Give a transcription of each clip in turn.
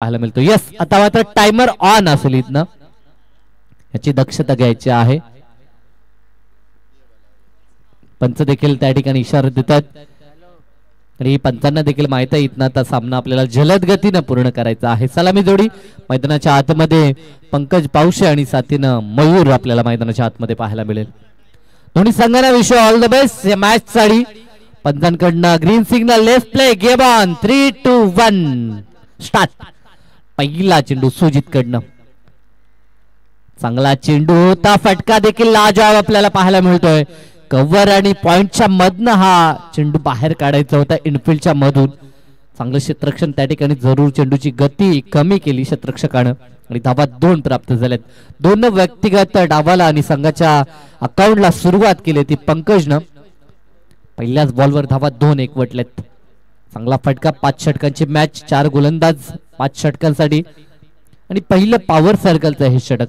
पाहायला मिळतो. यस, आता मात्र टाइमर ऑन असेल इथनं, याची दक्षता घ्यायची आहे. पंच देखील त्या ठिकाणी इशारा देतात आणि पंचांना देखील माहित आहे इथनं आता सामना आपल्याला जलद गतीनं पूर्ण करायचा आहे. सलामी जोडी मैदानाच्या आतमध्ये पंकज पावशे आणि साथीनं मयूर आपल्याला मैदानाच्या आतमध्ये पाहायला मिळेल. दोन्ही संघांना विश ऑल द बेस्ट या मॅच साठी. पंचांकडनं green signal, left play, game on, 3, 2, 1 start. पहिला चेंडू सुजित कडनं, चांगला चेंडू होता, फटका देखील लाजवाब आपल्याला पाहायला मिळतोय. कव्हर आणि पॉइंटच्या मधनं हा चेंडू बाहेर काढायचा होता इनफिल्डच्या मधून. चांगलं क्षेत्ररक्षण त्या ठिकाणी, जरूर चेंडूची गती कमी केली क्षेत्ररक्षकानं आणि धावा 2 प्राप्त झाल्यात. 2 व्यक्तिगत डावाला आणि संघाच्या अकाउंटला सुरुवात केली ती पंकजनं. पहिल्याच बॉलवर धावा 2 एकवटल्यात. चांगला फटका, 5 षटकांची मॅच, 4 गोलंदाज 5 षटकांसाठी आणि पहिलं पॉवर सर्कलचं हे षटक.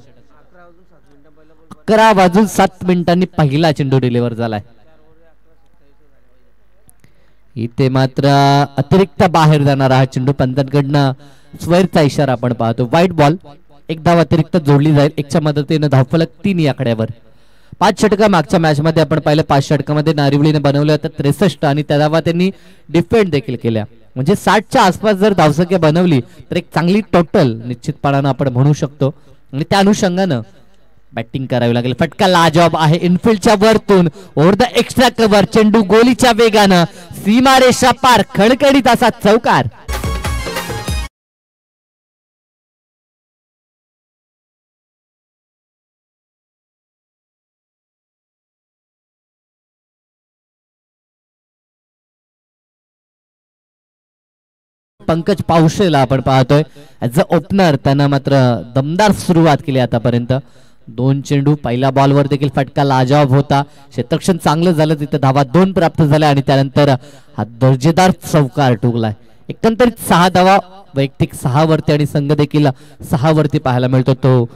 11 वाजून 7 मिनिटांनी पहिला चेंडू डिलिव्हर झालाय. इथे मात्र अतिरिक्त बाहेर जाणारा हा चेंडू, पंचांकडनं स्क्वेअरचा इशारा आपण पाहतो. व्हाईट बॉल, एक धाव अतिरिक्त जोडली जाईल. 1च्या मदतीने धावफलक 3 या आकड्यावर. 5 षटक मागच्या मॅच मध्ये आपण पाहिलं, 5 षटकामध्ये नारिवलीने बनवले होते 63 आणि त्या धावा त्यांनी डिफेंड देखील केल्या. म्हणजे 60च्या आसपास जर धावसंख्या बनवली तर एक चांगली टोटल निश्चितपणानं आपण म्हणू शकतो आणि त्या अनुषंगानं बॅटिंग करावी लागेल. फटका लाजवाब आहे इनफिल्डच्या वरतून, ओव्हर द एक्स्ट्रा कव्हर, चेंडू गोलीच्या वेगानं सीमारेषा पार, खणखणीत असा चौकार. पंकज पावशेला आपण पाहतोय ऍज अ ओपनर, त्यांना मात्र दमदार सुरुवात केली आतापर्यंत. 2 चेंडू, पहिल्या बॉलवर देखील फटका लाजवाब होता, क्षेत्ररक्षण चांगलं झालं, तिथे धावा 2 प्राप्त झाल्या आणि त्यानंतर हा दर्जेदार चौकार ठोकलाय. एकंदरीत 6 धावा, वैयक्तिक 6 वरती आणि संघ देखील 6 वरती पाहायला मिळतो तो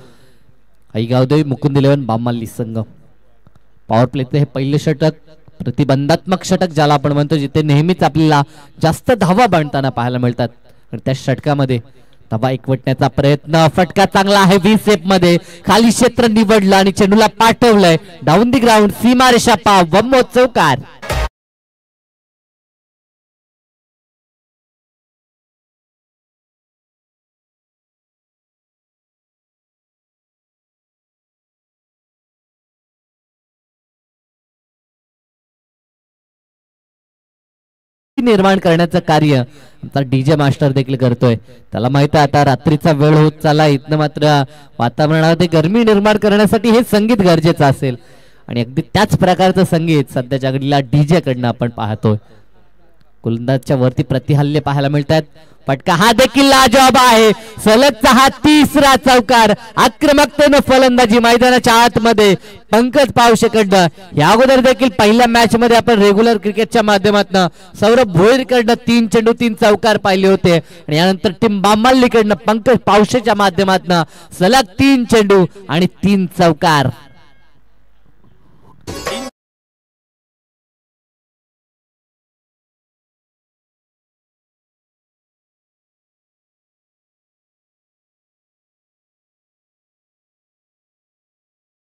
ऐगावदेवी मुकुंद 11 बामाली संघ. पॉवर प्लेचं हे पहिलं षटक, प्रतिबंधात्मक षटक ज्याला आपण म्हणतो, जिथे नेहमीच आपल्याला जास्त धावा बांधताना पाहायला मिळतात आणि त्या षटकामध्ये धावा एकवटण्याचा प्रयत्न. फटका चांगला आहे, व्ही शेप मध्ये खाली क्षेत्र निवडलं आणि चेंडूला पाठवलंय डाऊन दी ग्राउंड, सीमारेषा पाव, वम्मो चौकार. निर्माण करण्याचं कार्य आमचा डीजे मास्टर देखील करतोय. त्याला माहित आहे आता रात्रीचा वेळ होत चालला, इथनं मात्र वातावरणामध्ये गरमी निर्माण करण्यासाठी हे संगीत गरजेचं असेल आणि अगदी त्याच प्रकारचं संगीत सध्याच्या घडीला डीजे कडनं आपण पाहतोय. गोलंदाजच्या वरती प्रतिहल्ले पाहायला मिळतात. फटका हा देखील लाजवाब आहे, सलगचा हा 3रा चौकार. आक्रमकतेनं फलंदाजी मैदानाच्या आतमध्ये पंकज पावशेकडनं. या अगोदर देखील पहिल्या मॅच मध्ये आपण रेग्युलर क्रिकेटच्या माध्यमातून सौरभ भोईरकडनं 3 चेंडू 3 चौकार पाहिले होते आणि यानंतर टीम बामालीकडनं पंकज पावशेच्या माध्यमातून सलग 3 चेंडू आणि 3 चौकार.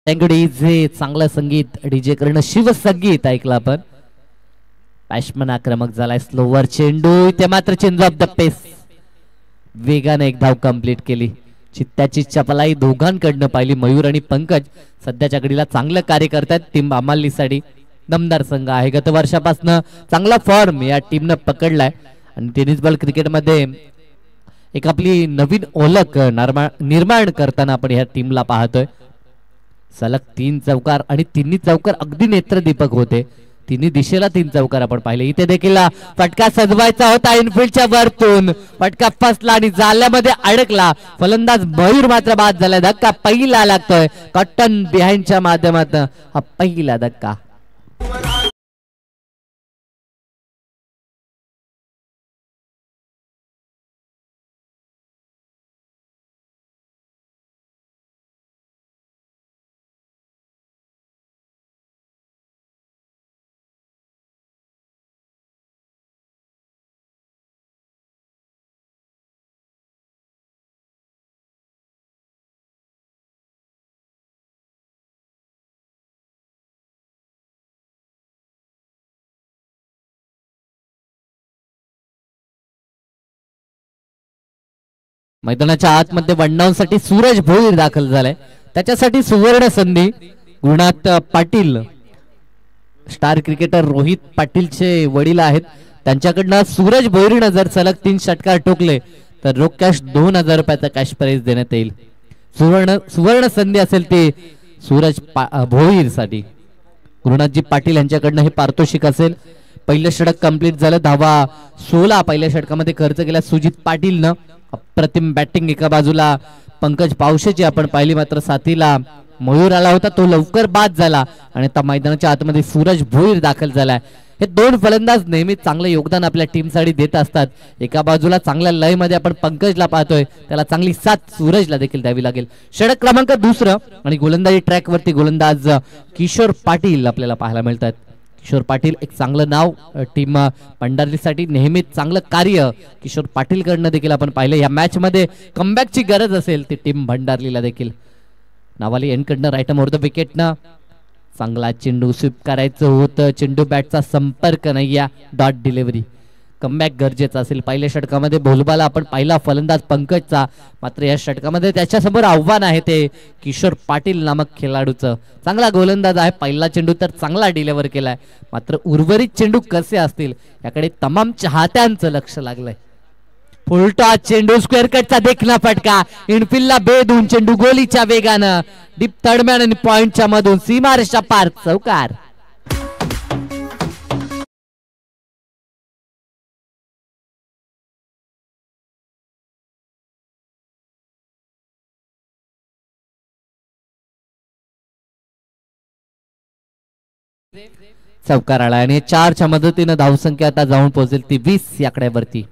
जे चांगलं संगीत डीजे करणं, शिवसंगीत ऐकलं आपण. बॅट्समन आक्रमक झालाय, स्लोवर चेंडू, ते मात्र चेंज ऑफ द पेस, वेगाने एक धाव कंप्लीट केली. चित्त्याची चपलाई दोघांकडनं पाहिली. मयूर आणि पंकज सध्याच्या घडीला चांगलं कार्य करतात. टीम बामालीसाठी दमदार संघ आहे, गत वर्षापासून चांगला फॉर्म या टीमनं पकडलाय आणि टेनिस बॉल क्रिकेटमध्ये एक आपली नवीन ओळख निर्माण करताना आपण ह्या टीमला पाहतोय. सलग 3 चौकार आणि 3 चौकार अगदी नेत्रदीपक होते. 3 दिशेला 3 चौकार आपण पाहिले. इथे देखील फटका सजवायचा होता इनफिल्डच्या वरतून, फटका फसला आणि जाल्यामध्ये अडकला. फलंदाज मयूर मात्र बाद झाला. धक्का पहिला लागतोय कॉटन बिहाइंडच्या माध्यमातून, हा पहिला धक्का. मैदानाच्या आतमध्ये वनडाऊनसाठी सूरज भोईर दाखल झालाय, त्याच्यासाठी सुवर्ण संधी. गुरुनाथ पाटील स्टार क्रिकेटर रोहित पाटीलचे वडील आहेत, त्यांच्याकडनं सूरज भोईरनं जर सलग 3 षटकार ठोकले तर रोख कॅश 2000 रुपयाचा कॅश प्राइज देण्यात येईल. सुवर्ण संधी असेल ती सूरज भोईर साठी. गुरुनाथजी पाटील यांच्याकडनं हे पारितोषिक असेल. पहिलं षटक कंप्लीट झालं, धावा 16 पहिल्या षटकामध्ये खर्च केला सुजित पाटीलनं. अप्रतिम बॅटिंग एका बाजूला पंकज पावशेची आपण पाहिली, मात्र साथीला मयूर आला होता, तो लवकर बाद झाला आणि आता मैदानाच्या आतमध्ये सूरज भोईर दाखल झालाय. हे 2 फलंदाज नेहमी चांगलं योगदान आपल्या टीमसाठी देत असतात. एका बाजूला चांगल्या लय मध्ये आपण पंकजला पाहतोय, त्याला चांगली साथ सूरजला देखील द्यावी लागेल. षटक क्रमांक 2 आणि गोलंदाजी ट्रॅक वरती गोलंदाज किशोर पाटील आपल्याला पाहायला मिळतात. किशोर पाटील एक चांगलं नाव टीम भंडारीसाठी, नेहमीच चांगलं कार्य किशोर पाटील कडनं देखील आपण पाहिलं. या मॅच मध्ये कमबॅकची गरज असेल ती टीम भंडारलीला देखील. नावाली एंड कडनं राईट ओव्हर द विकेटनं चांगला चेंडू स्वीप करायचं होतं, चेंडू बॅटचा संपर्क नाही, या डॉट डिलिव्हरी. कमबॅक गरजेचं असेल. पहिल्या षटकामध्ये भोलबाला आपण पाहिला फलंदाज पंकजचा, मात्र या षटकामध्ये त्याच्यासमोर आव्हान आहे ते किशोर पाटील नामक खेळाडूचं. चांगला गोलंदाज आहे, पहिला चेंडू तर चांगला डिलिव्हर केलाय, मात्र उर्वरित चेंडू कसे असतील याकडे तमाम चाहत्यांचं लक्ष लागलंय. फुलटॉस चेंडू स्क्वेअर कटचा देखना फटका, इनफिल्डला बेधून चेंडू गोलीच्या वेगानं डीप तडम्यान आणि पॉइंटच्या मधून सीमारेषा पार, चौकार. चौकार आला आणि 4च्या मदतीनं धावसंख्या आता जाऊन पोहोचेल ती 20 या आकड्यावरती.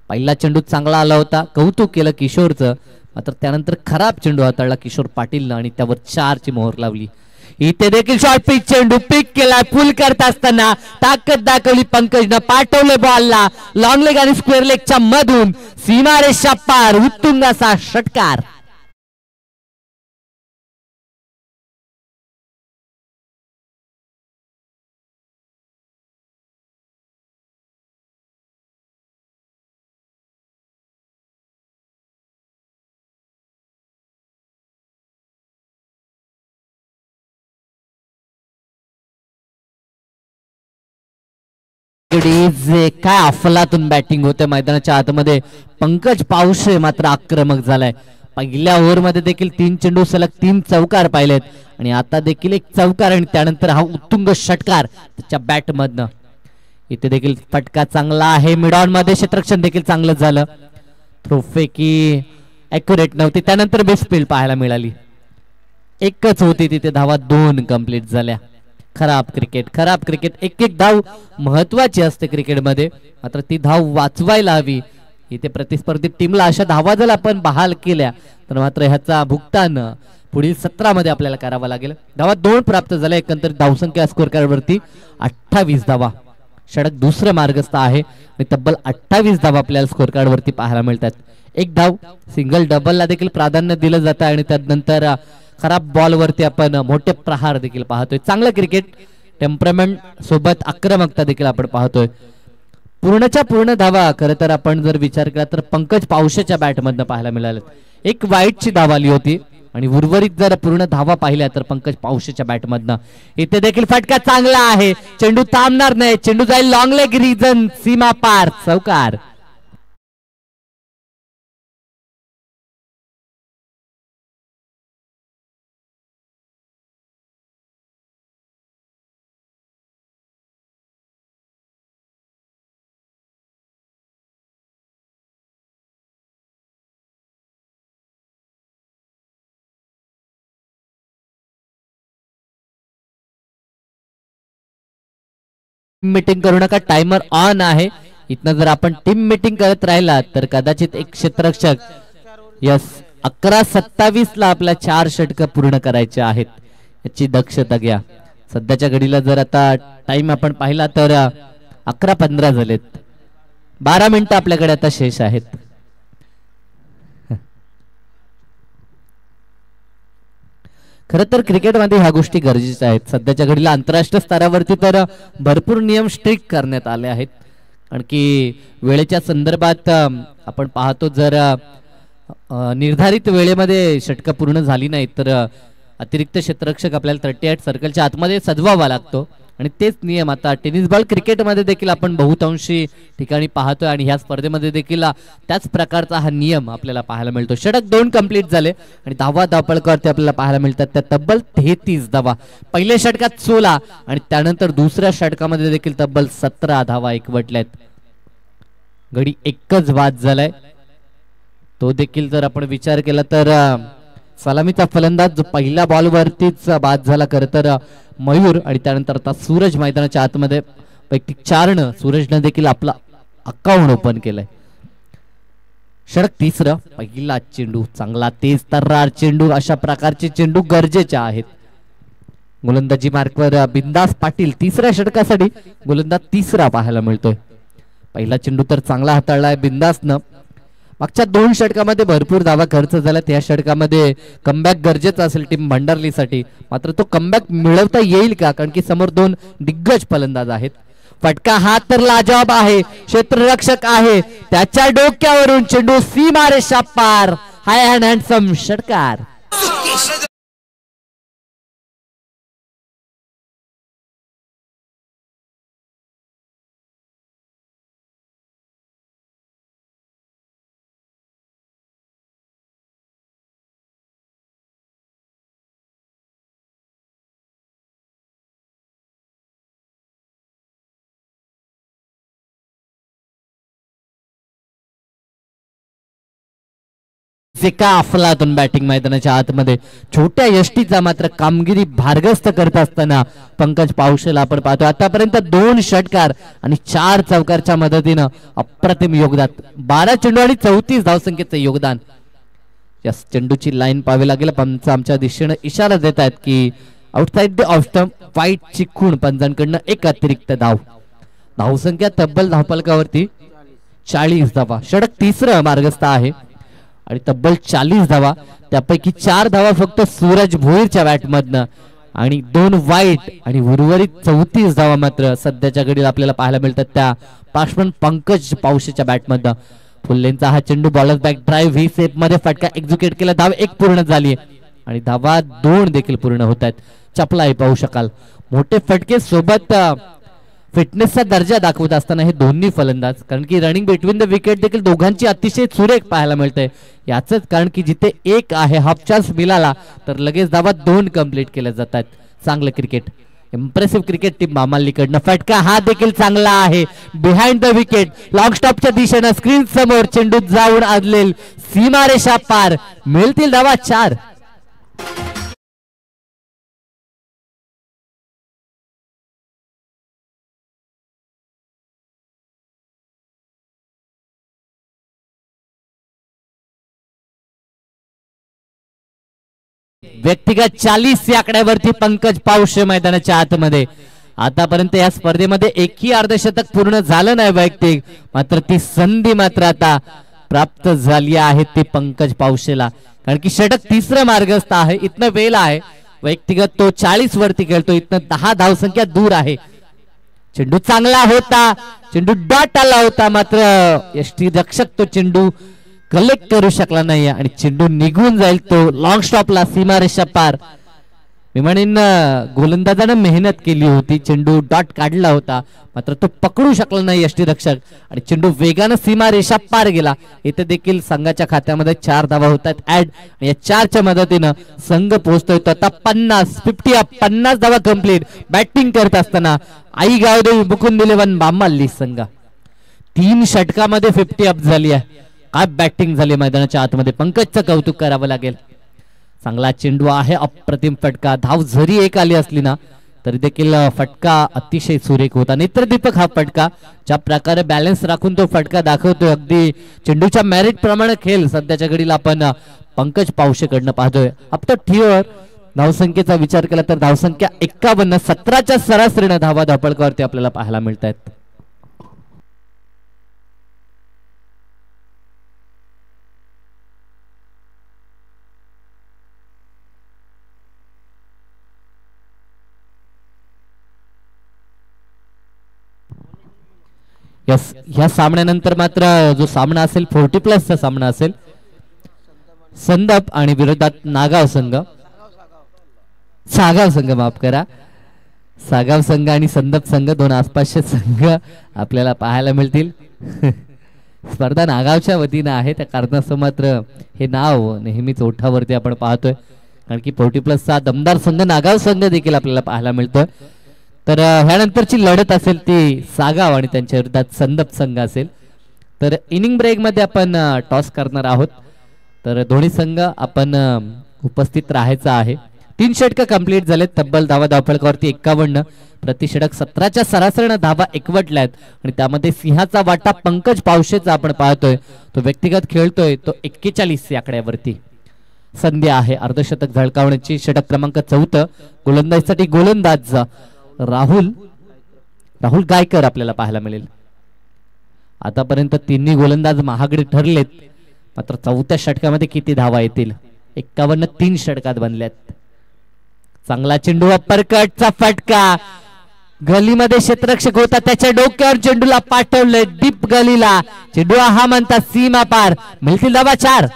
पहिला चेंडू चांगला आला होता, कौतुक केलं किशोरचं, मात्र त्यानंतर खराब चेंडू हाताळला किशोर पाटीलनं आणि त्यावर 4ची मोहर लावली. इथे देखील शॉर्ट पिच चेंडू पिक केला, फुल करत असताना ताकद दाखवली पंकजनं, पाठवले बॉलला लॉंग लेग आणि स्क्वेअर लेगच्या मधून सीमारेषा पार, उत्तुंग असा षटकार. काय अफलातून बॅटिंग होते मैदानाच्या आतमध्ये. पंकज पावशे मात्र आक्रमक झालाय. पहिल्या ओव्हरमध्ये देखील 3 चेंडू सलग 3 चौकार पाहिलेत आणि आता देखील एक चौकार आणि त्यानंतर हा उत्तुंग षटकार त्याच्या बॅट मधनं. इथे देखील फटका चांगला आहे, मिड ऑन मध्ये क्षेत्ररक्षण देखील चांगलं झालं. थ्रोफेकी ॲक्युरेट नव्हती, त्यानंतर बेस्ट फील्ड पाहायला मिळाली. एकच होती तिथे धावा 2 कंप्लीट झाल्या. खराब क्रिकेट. एक धाव महत्वाची असते क्रिकेटमध्ये, मात्र ती धाव वाचवायला हवी. इथे प्रतिस्पर्धी टीमला अशा धावा जर आपण बहाल केल्या तर मात्र ह्याचा भुगतान पुढील 17 मध्ये आपल्याला करावा लागेल. धावा 2 प्राप्त झाल्या, एकंदरीत धावसंख्या स्कोर कार्ड वरती 28 धावा. षटक 2रं मार्गस्थ आहे आणि तब्बल 28 धावा आपल्याला स्कोर कार्ड वरती पाहायला मिळतात. एक धाव सिंगल डबलला देखील प्राधान्य दिलं जातं आणि त्यानंतर खराब बॉल वरती आपण मोठे प्रहार देखील पाहतोय. चांगलं क्रिकेट, टेम्परामेंट सोबत आक्रमकता देखील आपण पाहतोय. पूर्णच्या पूर्ण धावा खरं तर आपण जर विचार केला तर पंकज पावशेच्या बॅटमधनं पाहायला मिळाले. एक वाईटची धाव आली होती आणि उर्वरित जर पूर्ण धावा पाहिल्या तर पंकज पावशेच्या बॅटमधनं. इथे देखील फटका चांगला आहे, चेंडू थांबणार नाही, चेंडू जाईल लॉंग लेग रिजन, सीमा पार, चौकार. मीटिंग करू नका, टाइमर ऑन आहे. इथनं जर आपण टीम मीटिंग करत राहिला तर कदाचित एक क्षेत्ररक्षक यस 11:27 ला आपल्या 4 षटक पूर्ण करायचे आहेत, याची दक्षता घ्या. सध्याच्या घडीला जर आता टाइम आपण पाहिला तर 11:15 झालेत. 12 मिनिटं आपल्याकडे आता शेष आहेत. खरं तर क्रिकेटमध्ये ह्या गोष्टी गरजेच्या आहेत. सध्याच्या घडीला आंतरराष्ट्रीय स्तरावरती तर भरपूर नियम स्ट्रिक्ट करण्यात आले आहेत, कारण की वेळेच्या संदर्भात आपण पाहतो जर निर्धारित वेळेमध्ये षटकं पूर्ण झाली नाहीत तर अतिरिक्त क्षेत्ररक्षक आपल्याला 38 सर्कलच्या आतमध्ये सजवावा लागतो आणि तेच नियम आता टेनिस बॉल क्रिकेटमध्ये देखील आपण बहुतांशी ठिकाणी पाहतोय आणि ह्या स्पर्धेमध्ये देखील त्याच प्रकारचा हा नियम आपल्याला पाहायला मिळतो. षटक 2 कंप्लीट झाले आणि धावा धावपळकावरती आपल्याला पाहायला मिळतात त्या तब्बल 33 धावा. पहिल्या षटकात 16 आणि त्यानंतर दुसऱ्या षटकामध्ये देखील तब्बल 17 धावा एकवटल्यात. गडी एकच बाद झालाय तो देखील जर आपण विचार केला तर सलामीचा फलंदाज जो पहिल्या बॉलवरतीच बाद झाला खरं तर मयूर आणि त्यानंतर आता सूरज मैदानाच्या आतमध्ये वैयक्तिक 4 सूरजने देखील आपला अकाउंट ओपन केलंय. षटक तिसरं पहिला चेंडू चांगला तेज तर्रार चेंडू अशा प्रकारचे चेंडू गरजेचे आहेत. गोलंदाजी मार्कवर बिंदास पाटील तिसऱ्या षटकासाठी गोलंदाज तिसरा पाहायला मिळतोय. पहिला चेंडू तर चांगला हाताळलाय बिंदासनं. मागच्या 2 षटकामध्ये भरपूर धावा खर्च झाला त्या षटकामध्ये कमबॅक गरजेचं असेल टीम भंडारलीसाठी मात्र तो कमबॅक मिळवता येईल का कारण की समोर 2 दिग्गज फलंदाज आहेत. फटका हा तर लाजवाब आहे क्षेत्ररक्षक आहे त्याच्या डोक्यावरून चेंडू सीमारेषा पार हाय अँड हँडसम षटकार. का अफलातून बॅटिंग मैदानाच्या आतमध्ये छोट्या यष्टीचा मात्र कामगिरी भारगस्त करत असताना पंकज पावशेला आपण पाहतो. आतापर्यंत 2 षटकार आणि 4 चौकारच्या मदतीनं अप्रतिम योगदान 12 चेंडू आणि 34 धावसंख्येचं योगदान. या चेंडूची लाईन पाहावी लागेल. पंच आमच्या दिशेनं इशारा देत आहेत की आउटसाइड द ऑफ स्टंप फाईटची खूण पंचांकडनं एक अतिरिक्त धावसंख्या तब्बल धावफलकावरती 40 धावा. षटक तिसरं मार्गस्थ आहे आणि तब्बल 40 धावा त्यापैकी 4 धावा फक्त सूरज भोईरच्या बॅटमधनं आणि 2 वाईट आणि उर्वरित 34 धावा मात्र सध्याच्या घडीला आपल्याला पाहायला मिळतात त्या पार्श्वन पंकज पावशेच्या बॅटमधनं. फुल्लेंचा हा चेंडू बॉलर बॅक ड्राईव्ह ही सेप मध्ये फटका एक्झिक्यूट केला. धाव 1 पूर्ण झाली आणि धावा 2 देखील पूर्ण होत आहेत. चपलाही पाहू शकाल मोठे फटके सोबत फिटनेसचा दर्जा दाखवत असताना हे दोन्ही फलंदाज कारण की रनिंग बिटवीन द विकेट देखील दोघांची अतिशय सुरेख पाहायला मिळते. याच कारण की जिथे 1 आहे हाफ चान्स मिळाला तर लगेच धावा 2 कंप्लीट केल्या जातात. चांगलं क्रिकेट इम्प्रेसिव्ह क्रिकेट टीम मामालीकडनं. फटका हा देखील चांगला आहे बिहाइंड द विकेट लॉंग स्टॉपच्या दिशेनं स्क्रीन समोर चेंडू जाऊन आदलेल सीमारेषा पार. मिळतील धावा 4. व्यक्तिगत 40 या आकड्यावरती पंकज पावशे मैदानाच्या आतमध्ये. आतापर्यंत या स्पर्धेमध्ये एकही अर्धशतक पूर्ण झालं नाही वैयक्तिक मात्र ती संधी मात्र आता प्राप्त झाली आहे ती पंकज पावशेला कारण की षटक तिसरं मार्गस्थ आहे. इथनं वेल आहे व्यक्तिगत तो 40 वरती खेळतो इथनं 10 धावसंख्या दूर आहे. चेंडू चांगला होता चेंडू डॉट आला होता मात्र यष्टी रक्षक तो चेंडू कलेक्ट करू शकला नाही आणि चेंडू निघून जाईल तो लॉंग स्टॉपला सीमारेषा पार. मी म्हणेन गोलंदाजानं मेहनत केली होती चेंडू डॉट काढला होता मात्र तो पकडू शकला नाही यष्टीरक्षक आणि चेंडू वेगानं सीमारेषा पार गेला. इथे देखील संघाच्या खात्यामध्ये 4 धावा होतात ऍड. या 4च्या मदतीनं संघ पोहोचतोय तो आता 50 धावा कंप्लीट. बॅटिंग करत असताना आई गावदेवी मुकुंद इलेव्हन बामाल्ली संघ 3 षटकामध्ये 50 अप झाली आहे. काय बॅटिंग झाली मैदानाच्या आतमध्ये पंकजचं कौतुक करावं लागेल. चांगला चेंडू आहे अप्रतिम फटका. धाव जरी 1 आली असली ना तरी देखील फटका अतिशय सुरेख होता. नेत्रदीपक हा फटका ज्या प्रकारे बॅलन्स राखून तो फटका दाखवतोय अगदी चेंडूच्या मेरिट प्रमाणे खेळ सध्याच्या घडीला आपण पंकज पावशेकडनं पाहतोय. अब तो ठीवर धावसंख्येचा विचार केला तर धावसंख्या 51 17च्या सरासरीनं धावा धावपळकावरती आपल्याला पाहायला मिळत आहेत. ह्या सामन्यानंतर मात्र जो सामना असेल 40+ चा सामना असेल संदप आणि विरोधात नागाव संघ, सागाव संघ, माफ करा, सागाव संघ आणि संदप संघ दोन आसपासचे संघ आपल्याला पाहायला मिळतील. स्पर्धा नागावच्या वतीनं आहे, त्या कारणास्तव मात्र हे नाव नेहमीच ओठावरती आपण पाहतोय, कारण की 40+चा दमदार संघ नागाव संघ देखील आपल्याला पाहायला मिळतोय. तर ह्यानंतरची लढत असेल ती सागाव आणि त्यांच्या विरोधात संदप संघ असेल. तर इनिंग ब्रेक मध्ये आपण टॉस करणार आहोत. तर दोन्ही संघ आपण उपस्थित राहायचं आहे. 3 षटक कंप्लीट झालेत. तब्बल धावा धावफलकावरती 51, प्रति षटक 17च्या सरासरीनं धावा एकवटल्यात आणि त्यामध्ये सिंहाचा वाटा पंकज पावशेचा आपण पाहतोय. तो व्यक्तिगत खेळतोय, तो 41 या आकड्यावरती. संधी आहे अर्धशतक झळकावण्याची. षटक क्रमांक 4 गोलंदाजीसाठी गोलंदाज राहुल गायकर आपल्याला पाहायला मिळेल. आतापर्यंत तिन्ही गोलंदाज महागडे ठरलेत, मात्र 4थ्या षटकामध्ये किती धावा येतील? 51 3 षटकात बनल्यात. चांगला चेंडू, अपरकटचा फटका, गलीमध्ये क्षेत्ररक्षक होता, त्याच्या डोक्यावर चेंडूला पाठवले डीप गलीला. चेंडू हा म्हणतात सीमा पार. मिळतील धावा 4.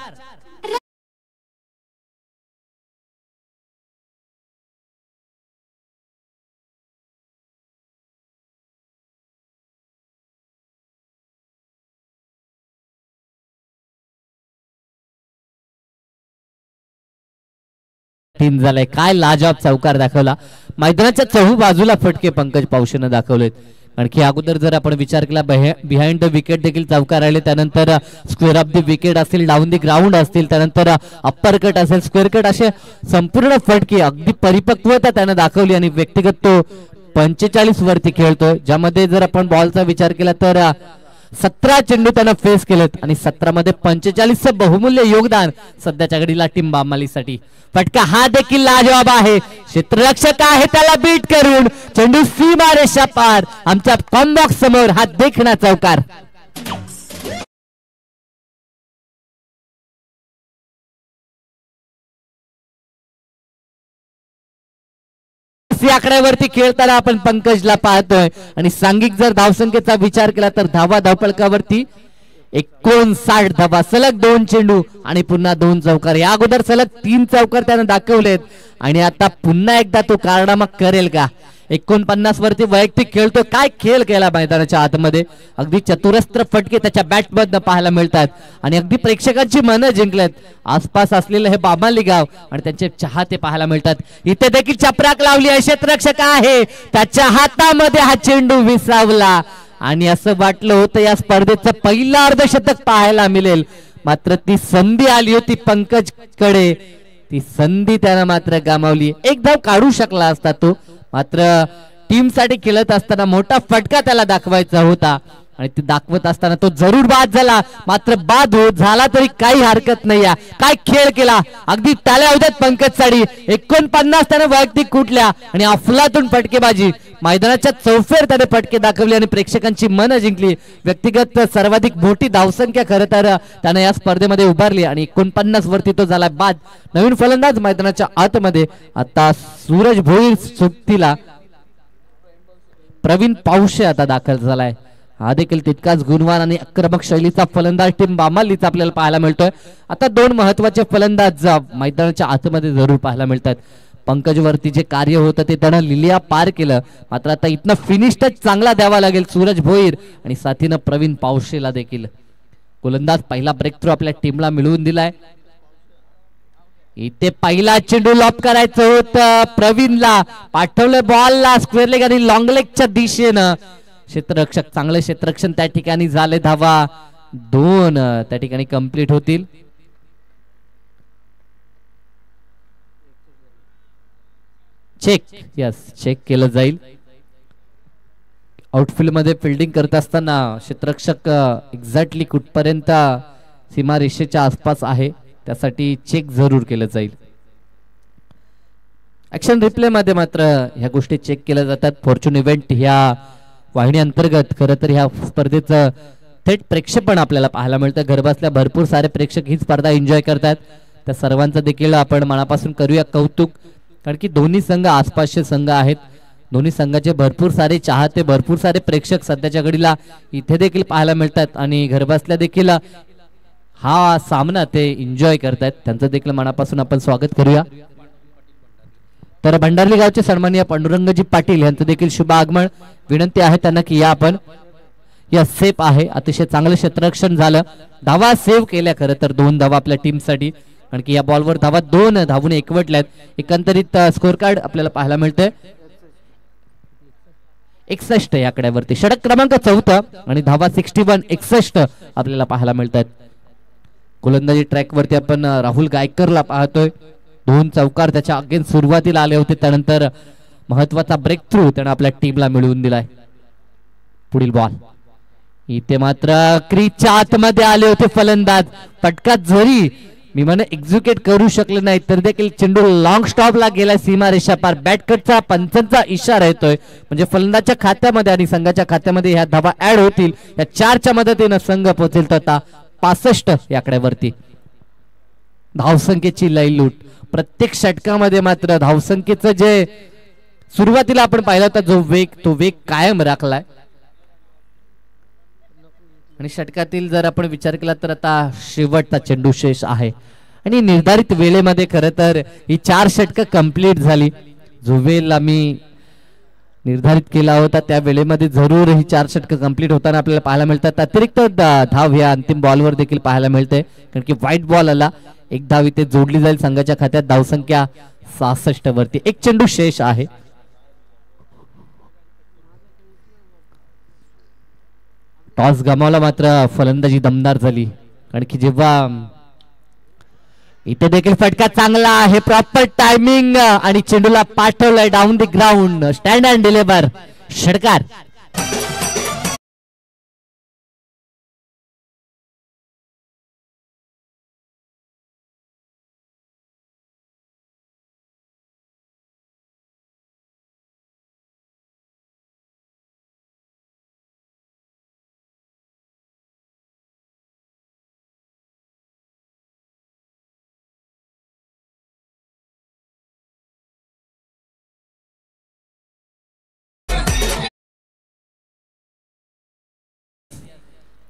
तीन झालाय. काय लाजवाब चौकार दाखवला. मैदानाच्या चहू बाजूला फटके पंकज पावशेनं दाखवलेत. आणखी अगोदर जर आपण विचार केला बिहाइंड द विकेट देखील चौकार राहिले, त्यानंतर स्क्वेअर ऑफ द विकेट असतील, डाऊन द ग्राउंड असतील, त्यानंतर अप्पर कट असेल, स्क्वेअर कट, असे संपूर्ण फटके अगदी परिपक्वता त्यानं दाखवली आणि व्यक्तिगत तो 45 वरती खेळतोय, ज्यामध्ये जर आपण बॉलचा विचार केला तर 17 चेंडू त्यानं फेस केलेत आणि 17 मध्ये 45चं बहुमूल्य योगदान सध्याच्या घडीला टीम बामालीसाठी. फटका हा देखील लाजवाब आहे. क्षेत्ररक्षक आहे, त्याला बीट करून चेंडू सीमारेषा पार. आमच्या कॉम्बॉक्स समोर हा देखणा चौकार. आकड्यावरती खेळताना आपण पंकजला पाहतोय आणि सांघिक जर धावसंख्येचा विचार केला तर धावा धावफलकावरती 59 धावा, सलग 2 चेंडू आणि पुन्हा 2 चौकार. या अगोदर सलग 3 चौकार त्यानं दाखवलेत आणि आता पुन्हा एकदा तो कारनामा करेल का? 49 वरती वैयक्तिक खेळतो. काय खेळ केला मैदानाच्या आतमध्ये. अगदी चतुरस्त्र फटके त्याच्या बॅटमधनं पाहायला मिळतात आणि अगदी प्रेक्षकांची मनं जिंकलेत. आसपास असलेलं हे बामाली गाव आणि त्यांचे चाहते पाहायला मिळतात. इथे देखील चपराक लावली आहे. क्षेत्ररक्षक आहे, त्याच्या हातामध्ये हा चेंडू विसावला आणि असं वाटलं होतं या स्पर्धेचं पहिलं अर्धशतक पाहायला मिळेल, मात्र ती संधी आली होती पंकज कडे. ती संधी त्यानं मात्र गमावली. एक धाव काढू शकला असता तो, मात्र टीम साठी खेळत असताना मोठा फटका त्याला दाखवायचा होता आणि ते दाखवत असताना तो जरूर बाद झाला. मात्र बाद होत झाला तरी काही हरकत नाही. काय खेळ केला, अगदी टाळ्या होत्यात पंकज साठी. 49 त्याने वैयक्तिक कुठल्या आणि अफलातून फटकेबाजी. मैदानाच्या चौफेर त्याने फटके दाखवले आणि प्रेक्षकांची मनं जिंकली. व्यक्तिगत सर्वाधिक मोठी धावसंख्या खरं तर त्याने या स्पर्धेमध्ये उभारली आणि 49 वरती तो झाला बाद. नवीन फलंदाज मैदानाच्या आतमध्ये आता सूरज भोईर सुट्टीला. प्रवीण पावशे आता दाखल झालाय. हा देखील तितकाच गुणवान आणि आक्रमक शैलीचा फलंदाज टीम बामालीचा आपल्याला पाहायला मिळतोय. आता 2 महत्वाचे फलंदाज मैदानाच्या आतमध्ये जरूर पाहायला मिळतात. पंकज वरती जे कार्य होतं ते त्यानं लिलिया पार केलं, मात्र आता इथनं फिनिश टच चांगला द्यावा लागेल सूरज भोईर आणि साथीनं प्रवीण पावशेला देखील. गोलंदाज पहिला ब्रेक थ्रू आपल्या टीमला मिळवून दिलाय. इथे पहिला चेंडू लॉप करायचं होतं, प्रवीणला पाठवलं बॉलला स्क्वेअर लेग आणि लॉंग लेगच्या दिशेनं. क्षेत्ररक्षक, चांगलं क्षेत्ररक्षण त्या ठिकाणी झाले. धावा 2 त्या ठिकाणी कंप्लीट होतील. चेक, यस, चेक केलं जाईल. आउटफील्ड मध्ये फिल्डिंग करत असताना क्षेत्ररक्षक एक्झॅक्टली कुठपर्यंत सीमारेषेच्या आसपास आहे त्यासाठी चेक जरूर केलं जाईल. ऍक्शन रिप्ले मध्ये मात्र ह्या गोष्टी चेक केल्या जातात. फॉर्च्यून इव्हेंट ह्या वाहिनी अंतर्गत खरं तर ह्या स्पर्धेचं थेट प्रेक्षेपण आपल्याला पाहायला मिळतं. घरबसल्या भरपूर सारे प्रेक्षक ही स्पर्धा एन्जॉय करतात. त्या सर्वांचं देखील आपण मनापासून करूया कौतुक, कारण की दोन्ही संघ आसपासचे संघ आहेत. दोन्ही संघाचे भरपूर सारे चाहते, भरपूर सारे प्रेक्षक सध्याच्या घडीला इथे देखील पाहायला मिळतात आणि घरबसल्या देखील हा सामना ते एन्जॉय करतायत, त्यांचं देखील मनापासून आपण स्वागत करूया. तर भंडारली गावचे सन्माननीय पांडुरंगजी पाटील यांचं देखील शुभ आगमन. विनंती आहे त्यांना की या आपण या सेफ आहे, अतिशय चांगलं क्षेत्ररक्षण झालं, धावा सेव्ह केल्या. खरं तर 2 धावा आपल्या टीमसाठी, कारण की या बॉलवर धावा 2 धावून एकवटल्यात. एकंदरीत स्कोर कार्ड आपल्याला पाहायला मिळतंय 61 या आकड्यावरती. षटक क्रमांक 4 आणि धावा 61 61 आपल्याला पाहायला मिळतात. गोलंदाजी ट्रॅक वरती आपण राहुल गायकरला पाहतोय. 2 चौकार त्याच्या अगेन्स्ट सुरुवातीला आले होते, त्यानंतर महत्वाचा ब्रेक थ्रू त्याने आपल्या टीमला मिळवून दिलाय. पुढील बॉल इथे मात्र क्रीजच्या आतमध्ये आले होते फलंदाज. फटका जरी मी म्हणे एक्झिक्यूट करू शकले नाही तर देखील चेंडू लॉंग स्टॉपला गेला सीमारेषा पार. बॅटकटचा पंचांचा इशारा येतोय, म्हणजे फलंदाजच्या खात्यामध्ये आणि संघाच्या खात्यामध्ये ह्या धावा ऍड होतील. या 4च्या मदतीने संघ पोहोचेल तर 65 या आकड्यावरती. धावसंख्येची लयलूट प्रत्येक षटकामध्ये मात्र धावसंख्येचं जे सुरुवातीला आपण पाहिला होता जो वेग, तो वेग कायम राखलाय. आणि षटकातील जर आपण विचार केला तर आता शेवटचा चेंडू शेष आहे आणि निर्धारित वेळेमध्ये खरं तर ही 4 षटकं कंप्लीट झाली. जो वेळ आम्ही निर्धारित केला होता त्या वेळेमध्ये जरूर ही 4 षटकं कंप्लीट होताना आपल्याला पाहायला मिळतात. अतिरिक्त धाव या अंतिम बॉलवर देखील पाहायला मिळते, कारण की व्हाईट बॉल आला. 1 धाव इथे जोडली जाईल संघाच्या खात्यात. धावसंख्या 66 वरती. 1 चेंडू शेष आहे. टॉस गमावला मात्र फलंदाजी दमदार झाली, कारण की जेव्हा इथे देखील फटका चांगला आहे, प्रॉपर टायमिंग आणि चेंडूला पाठवलाय down the ground. Stand and deliver षटकार.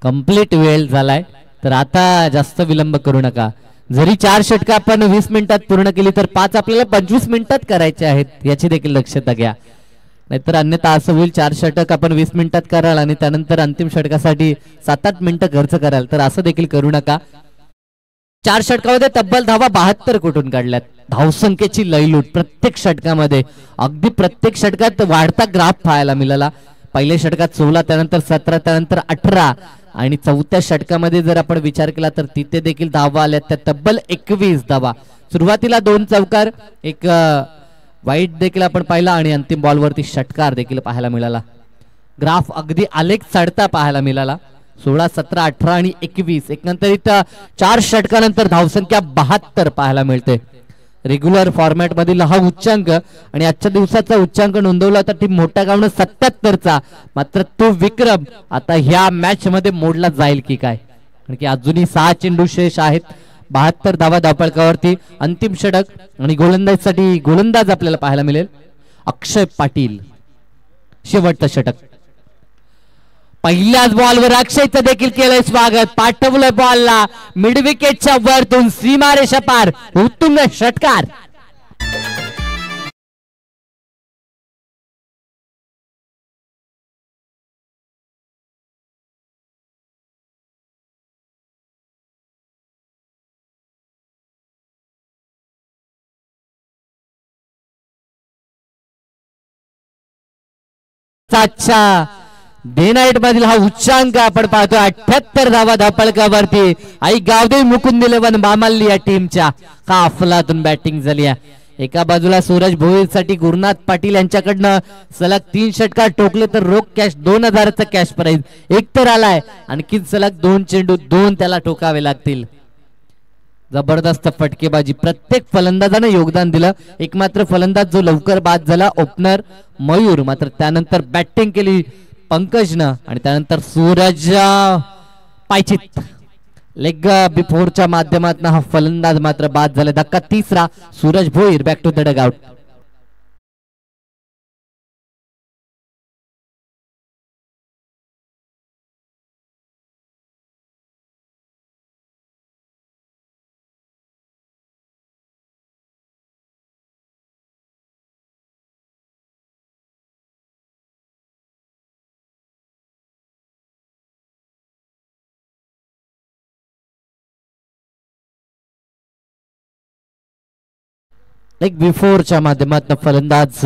कंप्लीट वेळ झालाय, तर आता जास्त विलंब करू नका. जरी 4 षटकं आपण 20 मिनिटात पूर्ण केली तर 5 आपल्याला 25 मिनिटात करायचे आहेत, याची देखील दक्षता घ्या. नाहीतर अन्यथा असं होईल 4 षटक आपण 20 मिनिटात कराल आणि त्यानंतर अंतिम षटकासाठी 7-8 मिनिटं खर्च कराल, तर असं देखील करू नका. 4 षटकामध्ये तब्बल धावा 72 कुठून काढल्यात. धावसंख्येची लयलूट प्रत्येक षटकामध्ये, अगदी प्रत्येक षटकात वाढता ग्राफ पाहायला मिळाला. पहिल्या षटकात 16, त्यानंतर 17, त्यानंतर 18 आणि 4थ्या षटकामध्ये जर आपण विचार केला तर तिथे देखील धावा आल्या त्या तब्बल 21 धावा. सुरुवातीला 2 चौकार, एक वाईट देखील आपण पाहिला आणि अंतिम बॉलवरती षटकार देखील पाहायला मिळाला. ग्राफ अगदी आलेख चढता पाहायला मिळाला. 16, 17, 18 आणि 21 एकंदरीत 4 षटकानंतर धावसंख्या 72 पाहायला मिळते. रेग्युलर फॉर्मॅट मधील हा उच्चांक आणि आजच्या दिवसाचा उच्चांक नोंदवला होता टीम मोठ्या गावनं 77चा. मात्र तो विक्रम आता ह्या मॅच मध्ये मोडला जाईल की काय, कारण की अजूनही 6 चेंडू शेष आहेत. 72 धावा धावफलकावरती. अंतिम षटक आणि गोलंदाजीसाठी गोलंदाज आपल्याला पाहायला मिळेल अक्षय पाटील. शेवटचं षटक. पहिल्याच बॉलवर अक्षयचं देखील केलंय स्वागत. पाठवलंय बॉलला मिड विकेटच्या वरतून सीमारेषा पार. उत्तुंग षटकार. अच्छा, डे नाईट मधील हा उच्चांक आपण पाहतो 78 धावा धावफलकावरती. आई गावदेवी मुकुंद 11 बामाल्ली या टीमच्या काफलातून बॅटिंग झाली आहे. एका बाजूला सूरज भोईरसाठी गुरुनाथ पाटील यांच्याकडनं सलग 3 षटकार टोकले तर रोख कॅश 2000चा कॅश प्राइज एक तर आलाय. आणखी सलग 2 चेंडू 2 त्याला टोकावे लागतील. जबरदस्त फटकेबाजी प्रत्येक फलंदाजाने योगदान दिलं. एक मात्र फलंदाज जो लवकर बाद झाला ओपनर मयूर, मात्र त्यानंतर बॅटिंग केली पंकजनं आणि त्यानंतर सूरज पायचित लेग बिफोरच्या माध्यमातून हा फलंदाज मात्र बाद झाला. धक्का 3रा. Suraj Bhoir back to the dugout. Leg बिफोरच्या माध्यमातून फलंदाज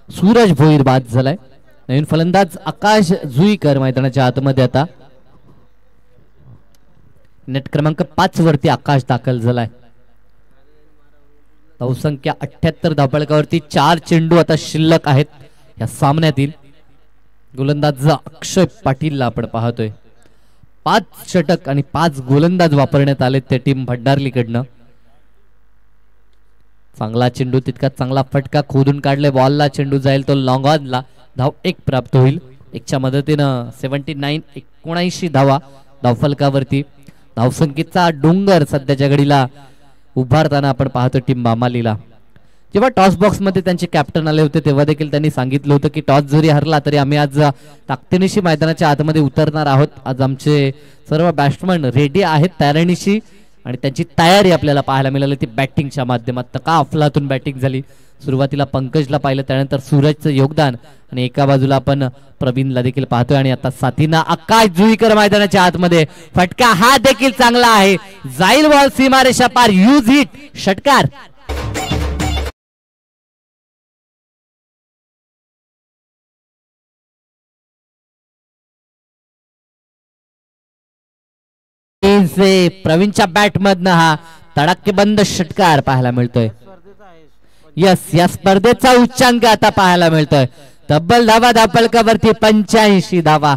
सूरज भोईर बाद झालाय. नवीन फलंदाज आकाश जुईकर मैदानाच्या आतमध्ये. आता नेट क्रमांक 5 वरती आकाश दाखल झालाय. धावसंख्या 78 धावफलकावरती 4 चेंडू आता शिल्लक आहेत या सामन्यातील. गोलंदाज अक्षय पाटीलला आपण पाहतोय. 5 षटक आणि 5 गोलंदाज वापरण्यात आले त्या टीम भंडारलीकडनं. चांगला चेंडू, तितका चांगला फटका खोदून काढले. बॉलला चेंडू जाईल तो लॉंग ऑनला. धाव 1 प्राप्त होईल. 1च्या मदतीनं 79 धावा धावफलकावरती. धावसंख्येचा डोंगर सध्याच्या घडीला उभारताना आपण पाहतो टीम बामालीला. जेव्हा टॉस बॉक्स मध्ये त्यांचे कॅप्टन आले होते तेव्हा देखील त्यांनी सांगितलं होतं की टॉस जरी हरला तरी आम्ही आज ताकदीनिशी मैदानाच्या आतमध्ये उतरणार आहोत. आज आमचे सर्व बॅट्समन रेडी आहेत तयारीनिशी आणि त्यांची तयारी आपल्याला पाहायला मिळाली ती बॅटिंगच्या माध्यमातून. का अफलातून बॅटिंग झाली. सुरुवातीला पंकजला पाहिलं, त्यानंतर सूरजचं योगदान आणि एका बाजूला आपण प्रवीणला देखील पाहतोय. आणि आता साथीना आकाश जुईकर मैदानाच्या आतमध्ये. फटका हा देखील चांगला आहे. जाईल बॉल सीमारेषा पार. यूज हिट षटकार. प्रवीणच्या बॅट मधनं हा तडाखेबंद षटकार पाहायला मिळतोय. यस, या स्पर्धेचा उच्चांक आता पाहायला मिळतोय. तब्बल धावा धावफलकावरती 85 धावा.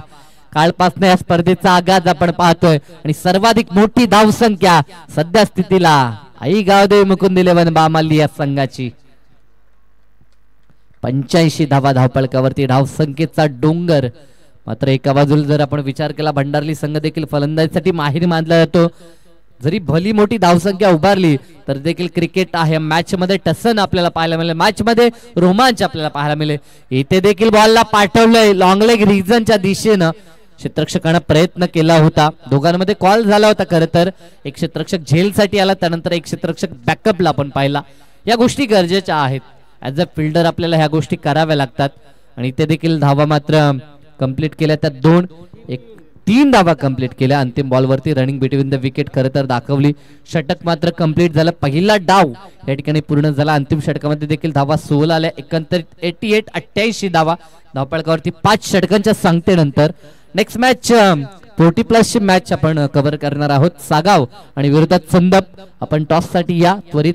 कालपासून या स्पर्धेचा आगाज आपण पाहतोय आणि सर्वाधिक मोठी धावसंख्या सध्या स्थितीला आई गावदेवी मुकुंद 11 बामाली या संघाची. 85 धावा धावफलकावरती. धावसंख्येचा डोंगर. मात्र एका बाजूला जर आपण विचार केला भंडारली संघ देखील फलंदाजीसाठी माहिर मानला जातो. जरी भली मोठी धावसंख्या उभारली तर देखील क्रिकेट आहे. मॅच मध्ये टसन आपल्याला पाहायला मिळेल. मॅच मध्ये रोमांच आपल्याला पाहायला मिळेल. इथे देखील बॉलला पाठवलंय लॉंग लेग रिजनच्या दिशेनं. क्षेत्ररक्षकानं प्रयत्न केला होता. दोघांमध्ये कॉल झाला होता. खरं तर एक क्षेत्ररक्षक झेलसाठी आला, त्यानंतर एक क्षेत्ररक्षक बॅकअपला आपण पाहिला. या गोष्टी गरजेच्या आहेत. ऍज अ फिल्डर आपल्याला ह्या गोष्टी कराव्या लागतात. आणि इथे देखील धावा मात्र कंप्लीट केल्या. त्यात 3 धावा कंप्लीट केल्या. अंतिम बॉलवरती रनिंग बिटवीन द विकेट खरं तर दाखवली. षटक मात्र कंप्लीट झालं. पहिला डाव या ठिकाणी पूर्ण झाला. अंतिम षटकामध्ये देखील धावा 16 आल्या. एकंदरीत 88 धावा धावफलकावरती 5 षटकांच्या सांगतेनंतर. नेक्स्ट मॅच 40+ ची मॅच आपण कव्हर करणार आहोत. सागाव आणि विरोधात संदप. आपण टॉस साठी या त्वरित.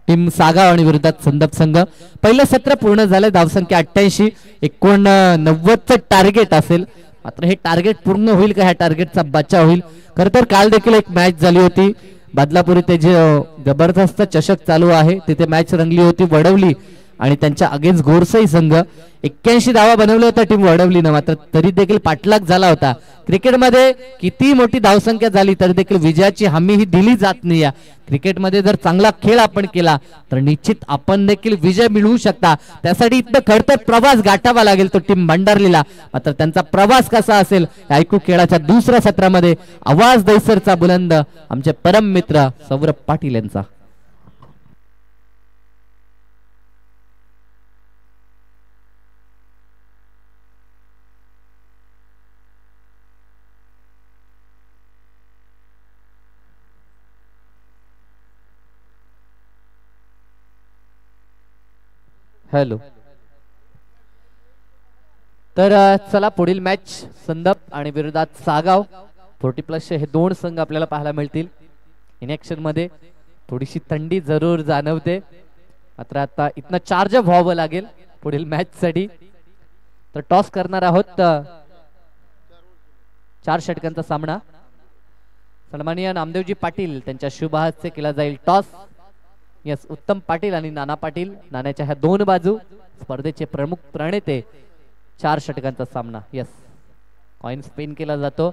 टीम सागाव आणि विरोधात संदप संघ. पहिलं सत्र पूर्ण झालं. धावसंख्या 88. 89चं टार्गेट असेल. मात्र हे टार्गेट पूर्ण होईल का, ह्या टार्गेटचा बचाव होईल. खरं तर काल देखील एक मॅच झाली होती बदलापूर इथे जे जबरदस्त चषक चालू आहे तिथे मॅच रंगली होती वडवली आणि त्यांच्या अगेन्स्ट गोरसई संघ. 81 धावा बनवल्या होत्या टीम वडवलीनं. मात्र तरी देखील पाठलाग झाला होता. क्रिकेटमध्ये किती मोठी धावसंख्या झाली तरी देखील विजयाची हमी ही दिली जात नाही. क्रिकेटमध्ये जर चांगला खेळ आपण केला तर निश्चित आपण देखील विजय मिळवू शकता. त्यासाठी इथं खरं तर प्रवास गाठावा लागेल तो टीम भंडारलीला. मात्र त्यांचा प्रवास कसा असेल ऐकू खेळाच्या दुसऱ्या सत्रामध्ये. आवाज दैसरचा बुलंद आमचे परम मित्र सौरभ पाटील यांचा. हॅलो. तर चला पुढील मॅच संदप आणि विरोधात सागाव 40+ हे 2 संघ आपल्याला पाहायला मिळतील. इनॅक्शन मध्ये थोडीशी थंडी जरूर जाणवते. मात्र आता इथनं चार्ज व्हावं लागेल पुढील मॅच साठी. तर टॉस करणार आहोत. 4 षटकांचा सामना. सन्माननीय नामदेवजी पाटील त्यांच्या शुभ हस्ते केला जाईल टॉस. यस, उत्तम पाटील आणि नाना पाटील. नाण्याच्या ह्या 2 बाजू स्पर्धेचे प्रमुख प्रणेते. 4 षटकांचा सामना. यस, कॉइन स्पिन केला जातो.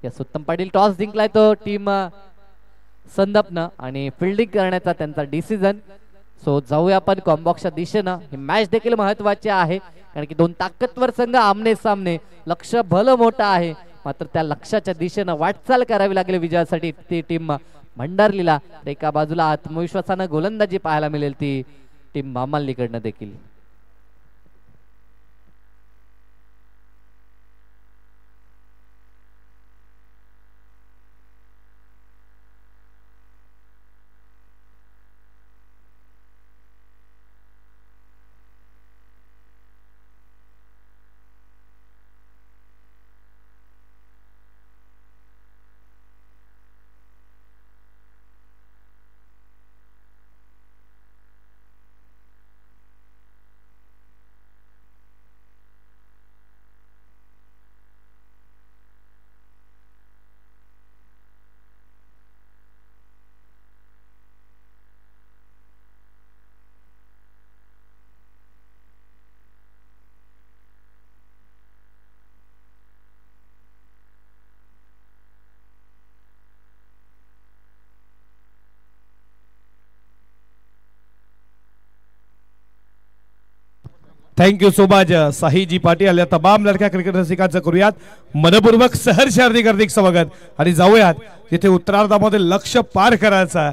यस, उत्तम पाटील टॉस जिंकलाय तो टीम संदपनं आणि फिल्डिंग करण्याचा त्यांचा डिसिजन. सो जाऊया आपण कॉम्बॉक्सच्या दिशेनं. ही मॅच देखील महत्वाची आहे कारण की 2 ताकदवर संघ आमने सामने. लक्ष भलं मोठं आहे मात्र त्या लक्ष्याच्या दिशेनं वाटचाल करावी लागेल विजयासाठी ती टीम भंडारलीला. एका बाजूला आत्मविश्वासानं गोलंदाजी पाहायला मिळेल ती टीम बामालीकडनं देखील. थँक्यू सो मच साही जी पाटील. या तमाम लडक्या क्रिकेट रसिकांचं करूयात मनपूर्वक सहर्ष हार्दिक स्वागत आणि जाऊयात जिथे उत्तरार्धामध्ये लक्ष पार करायचा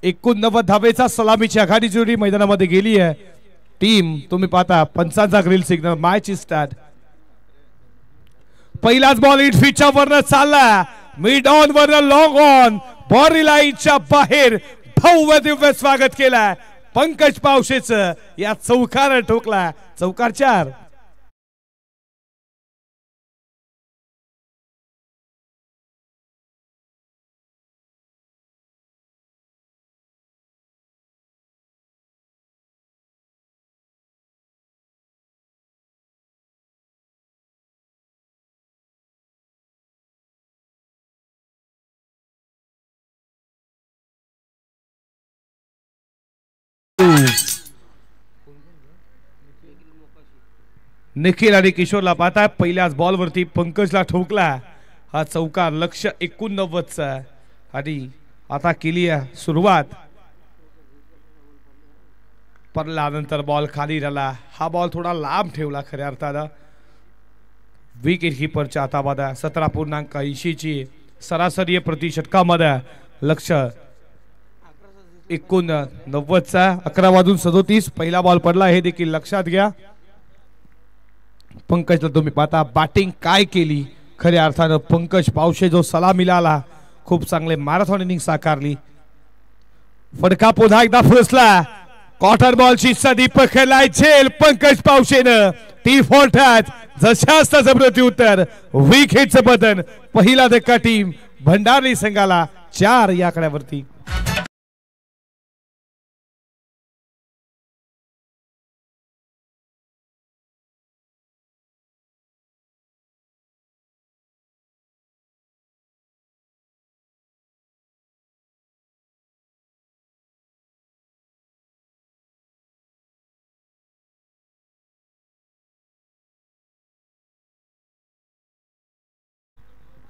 89 धावेचा सलामीची आघाडी जोडी मैदानामध्ये गेली आहे. टीम तुम्ही पाहता पंचांचा ग्रील सिग्नल मॅच स्टार्ट. पहिलाच बॉल इट फिटच्या वरनं चालला मिड ऑन वरनं लॉंग ऑन बॉडी लाईनच्या बाहेर भव्य दिव्य स्वागत केलं पंकज पावशेचं. या चौकार ठोकला चौकार 4. निखिल आणि किशोरला पाहता पहिल्याच बॉल वरती पंकजला ठोकला हा चौकार. लक्ष 89चा आणि आता केली आहे सुरुवात. पडला नंतर बॉल खाली राहिला. हा बॉल थोडा लांब ठेवला खऱ्या अर्थानं. विकेट कीपरच्या हातामध्ये 17.80 ची सरासरी प्रति षटकामध्ये. लक्ष 89चा. 11:37 पहिला बॉल पडला हे देखील लक्षात घ्या. पंकजला तुम्ही पाहता बॅटिंग काय केली खऱ्या अर्थानं. पंकज पावशे जो सलामीला आला खूप चांगले मॅरेथॉन इनिंग साकारली. फटका पुन्हा एकदा फसला. कॉटन बॉलची सदी पकडलाय झेल पंकज पावशेनं. टी फॉल्टात जशाच तसं प्रत्युत्तर. विकेटचं बदन. पहिला धक्का टीम भंडारी संघाला 4 या आकड्यावरती.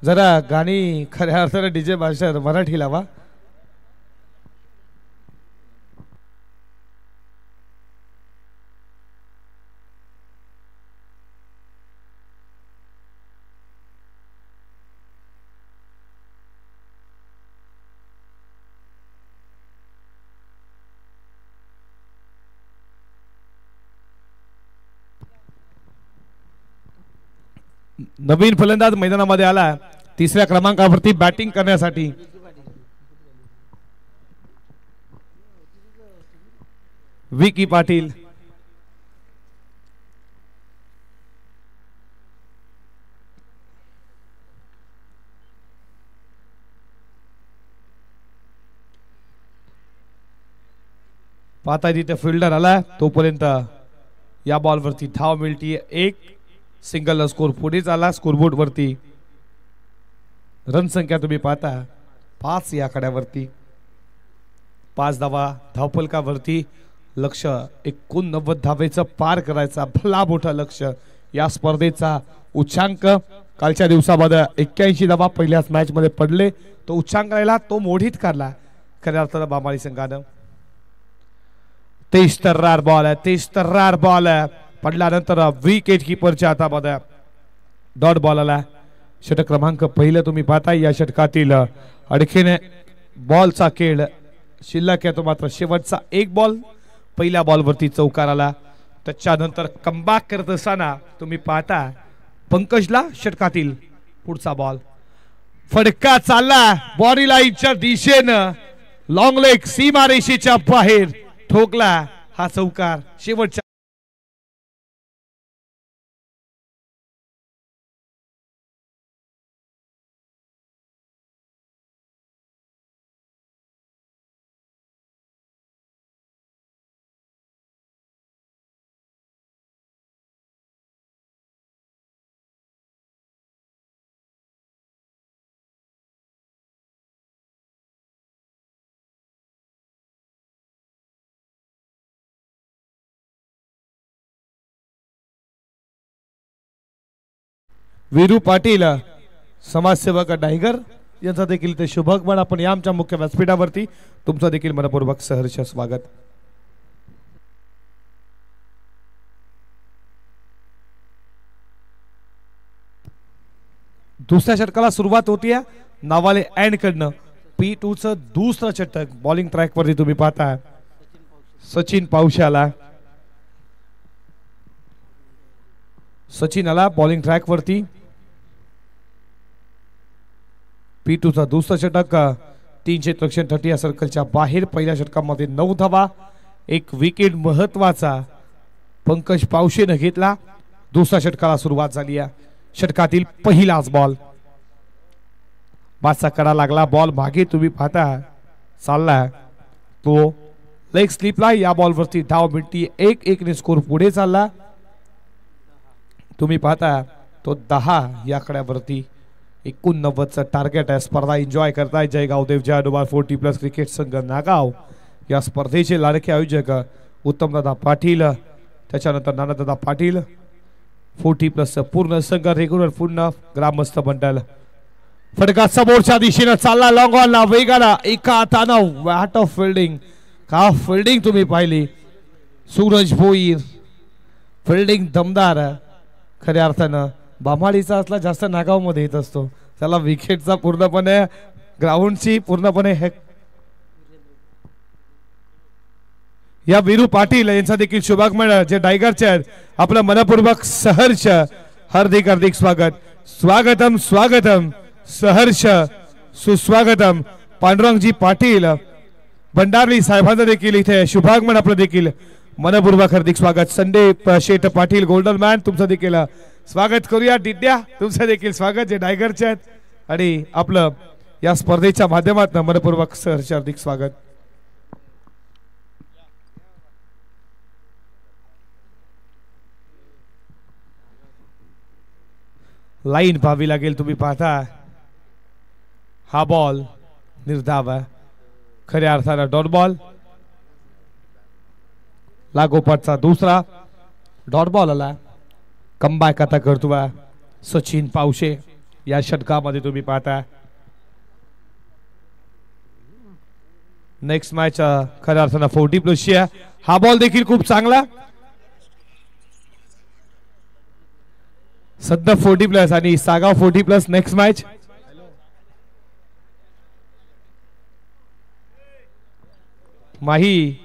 जरा गाणी खऱ्या अर्थानं डीजे भाषा मराठी लावा. नवीन फलंदाज मैदानामध्ये आला 3ऱ्या क्रमांकावरती बॅटिंग करण्यासाठी. विकी पाटील. पाहता जिथे फिल्डर आला तोपर्यंत या बॉलवरती धाव मिळती 1. सिंगल स्कोर पुढे झाला. स्कोरबोर्ड वरती रन संख्या तुम्ही पाहता 5 या आकड्यावरती. 5 धावा धावफलकावरती. लक्ष 89 धावेचं पार करायचा भला मोठा लक्ष. या स्पर्धेचा उच्चांक कालच्या दिवसामध्ये 81 धावा पहिल्याच मॅच मध्ये पडले. तो उच्चांक राहिला तो मोडीत काढला खऱ्या अर्थानं बामाळी संघानं. 23 तर्रार बॉल आहे. 23 तर्रार बॉल आहे. पडल्यानंतर विकेट कीपरच्या हातामध्ये डॉट बॉल आला. षटक क्रमांक पहिलं तुम्ही पाहता. या षटकातील आणखीन बॉलचा खेळ शिल्लक आहे तो मात्र शेवटचा 1 बॉल. पहिल्या बॉलवरती चौकार आला. त्याच्यानंतर कमबॅक करत असताना तुम्ही पाहता पंकजला षटकातील पुढचा बॉल. फटका चालला बॉडी लाईनच्या दिशेनं. लॉंग लेग सीमारेषेच्या बाहेर ठोकला हा चौकार. शेवटच्या वीरू पाटील समाजसेवक डायगर यांचा देखील ते शुभगमन. आपण या आमच्या मुख्य व्यासपीठावरती तुमचं देखील मनपूर्वक सहर्ष स्वागत. दुसऱ्या षटकाला सुरुवात होतीये नावाले एंड कडनं P2 चं दुसरं षटक बॉलिंग ट्रॅक वरती तुम्ही पाहता सचिन पावशे आला. सचिन आला बॉलिंग ट्रॅक वरती. P2 चा दुसरा षटक 3 क्षेत्ररक्षण 30 या सर्कलच्या बाहेर. पहिल्या षटकामध्ये 9 धावा, एक विकेट महत्वाचा पंकज पावशेने घेतला. दुसऱ्या षटकाला सुरुवात झाली आहे. षटकातील पहिलाच बॉल बादचा कडा लागला. बॉल मागे तुम्ही पाहता चालला तो लेग स्लिपला. या बॉल वरती धाव मिळती 1-1 ने स्कोर पुढे चालला. तुम्ही पाहता तो 10 या कड्यावरती 89चं टार्गेट आहे. स्पर्धा एन्जॉय करताय जयगाव देवजी अनुभार 40+ क्रिकेट संघ नागाव. या स्पर्धेचे लाडके आयोजक उत्तमदादा पाटील, त्याच्यानंतर नानादादा पाटील, 40+ पूर्ण संघ, रेग्युलर पूर्ण ग्रामस्थ मंडळ. फटका समोरच्या दिशेने चालला लॉंग ऑनला वेगाला एका हातानं. वॅट ऑफ फिल्डिंग, का फिल्डिंग तुम्ही पाहिली. सूरज भोईर फिल्डिंग दमदार. खऱ्या अर्थानं बामाडीचा असला जास्त नागाव मध्ये येत असतो. त्याला विकेटचा पूर्णपणे ग्राउंडची पूर्णपणे या वीरू पाटील यांचा देखील शुभागमन जे टायगरचे आहेत आपलं मनपूर्वक सहर्ष हार्दिक हार्दिक स्वागत. स्वागतम स्वागतम सहर्ष सुस्वागतम. पांडुरंगजी पाटील भंडारली साहेबांचं देखील इथे शुभागमन आपलं देखील मनपूर्वक हार्दिक स्वागत. संदीप शेठ पाटील गोल्डन मॅन तुमचं देखील स्वागत करूया. डिड्या तुमचं देखील स्वागत जे टायगरचे आहेत आणि आपलं या स्पर्धेच्या माध्यमातून मनपूर्वक सहर्ष हार्दिक स्वागत. लाईन पाहावी लागेल. तुम्ही पाहता हा बॉल निर्धाव आहे. खऱ्या अर्थानं डॉट बॉल. लागोपाठचा दुसरा डॉट बॉल आला. कमबॅक आता करतोय सचिन पावशे. या षटकामध्ये तुम्ही पाहता नेक्स्ट मॅच खऱ्या अर्थानं 40+ आहे. हा बॉल देखील खूप चांगला. सध्या 40+ आणि सागाव 40+ नेक्स्ट मॅच. माही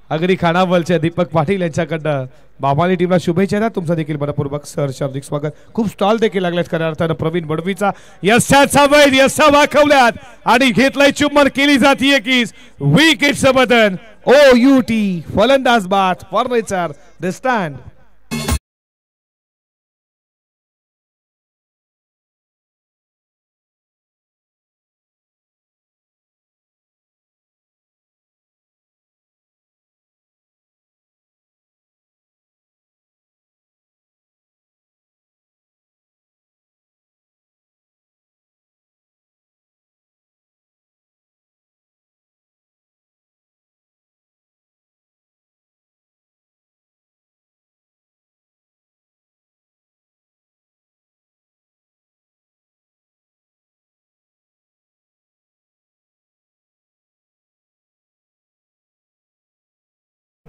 अगरी खानावलच्या दीपक पाटील यांच्याकडनं बाबाली टीमला शुभेच्छा द्या. तुमचा देखील मनपूर्वक सहर्ष हार्दिक स्वागत. खूप स्टॉल देखील लागलेत खऱ्या अर्थानं प्रवीण बडवीचा. यशाचा वैर यशा वाखवल्यात आणि घेतलाय चुंबन केली जातीये की विकेटचं बटन. OUT फलंदाज बाद फॉर्नेचर द स्टँड.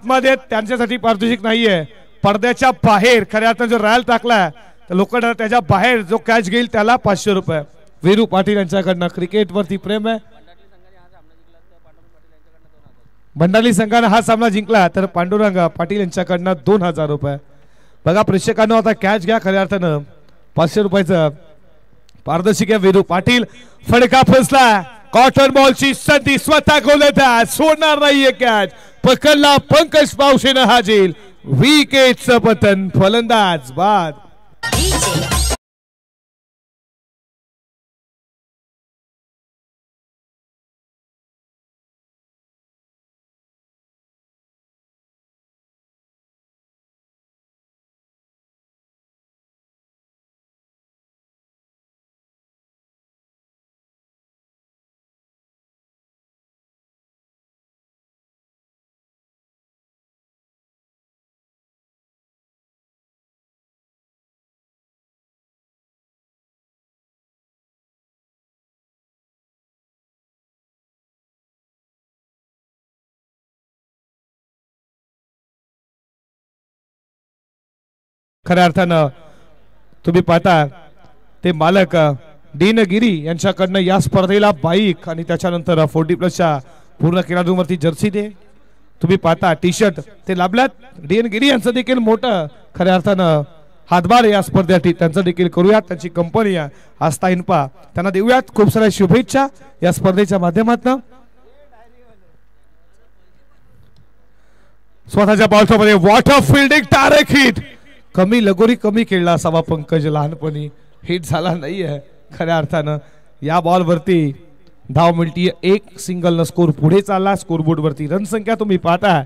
मध्ये त्यांच्यासाठी पारितोषिक नाहीये. पडद्याच्या बाहेर खऱ्या अर्थानं जो रायल टाकलाय तर लोक त्याच्या बाहेर जो कॅच घेईल त्याला 500 रुपये. वीरू पाटील यांच्याकडनं क्रिकेट वरती प्रेम आहे. भंडारी संघाने हा सामना जिंकला तर पांडुरंग पाटील यांच्याकडनं 2000 रुपये. बघा प्रेक्षकांनो आता कॅच घ्या. खऱ्या अर्थानं 500 रुपयाचं पारदर्शक आहे. वीरू पाटील फडका फसला. कॉटन बॉलची संधी स्वतः गोलंदाज सोडणार नाहीये. कॅच पकडला पंकज पावशेनं हाजील. विकेटचं पतन फलंदाज बाद. खऱ्या अर्थानं तुम्ही पाहता ते मालक डीन गिरी यांच्याकडनं या स्पर्धेला बाईक आणि त्याच्यानंतर 40+ पूर्ण खेळाडूंवरती जर्सी दे. तुम्ही पाहता टी शर्ट ते लाभल्यात. डीन गिरी यांचं देखील मोठं खऱ्या अर्थानं हातभार या स्पर्धेसाठी त्यांचं देखील करूयात. त्यांची कंपनी आस्था इन्पा त्यांना देऊयात खूप साऱ्या शुभेच्छा या स्पर्धेच्या माध्यमातून. स्वतःच्या बॉलमध्ये वॉटर फिल्डिंग डायरेक्ट हिट. कमी लगोरी कमी खेळला असावा पंकज लहानपणी, हिट झाला नाहीये खऱ्या अर्थानं. या बॉलवरती धाव मिळती 1 सिंगल न स्कोर पुढे चालला. स्कोरबोर्ड वरती रन संख्या तुम्ही पाहता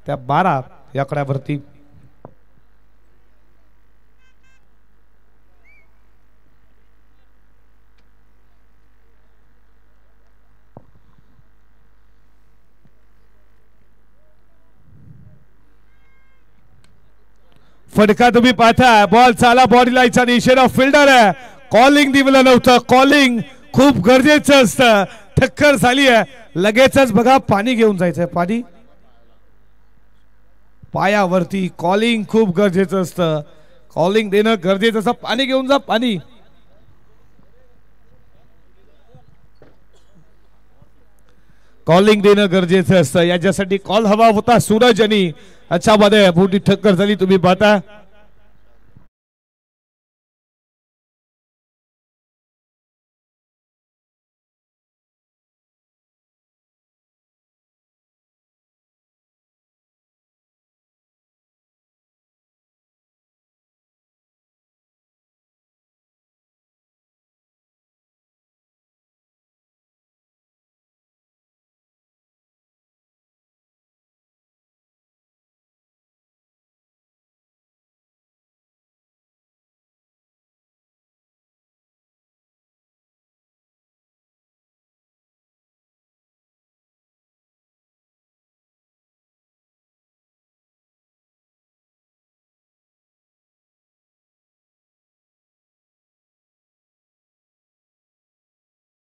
त्या 12 या आकड्यावरती. फटका तुम्ही पाहता बॉल चाला बॉडी लाईनच्या दिशेनं फिल्डर आहे. कॉलिंग दिलं नव्हतं. कॉलिंग खूप गरजेचं असतं. टक्कर झाली आहे लगेचच बघा पाणी घेऊन जायचंय. पाणी पायावरती कॉलिंग खूप गरजेचं असतं. कॉलिंग देणं गरजेचं असतं. पाणी घेऊन जा. पाणी कॉलिंग देणं गरजेचं असतं. याच्यासाठी कॉल हवा होता. सूरज आणि अच्छामध्ये मोठी टक्कर झाली तुम्ही पाहता.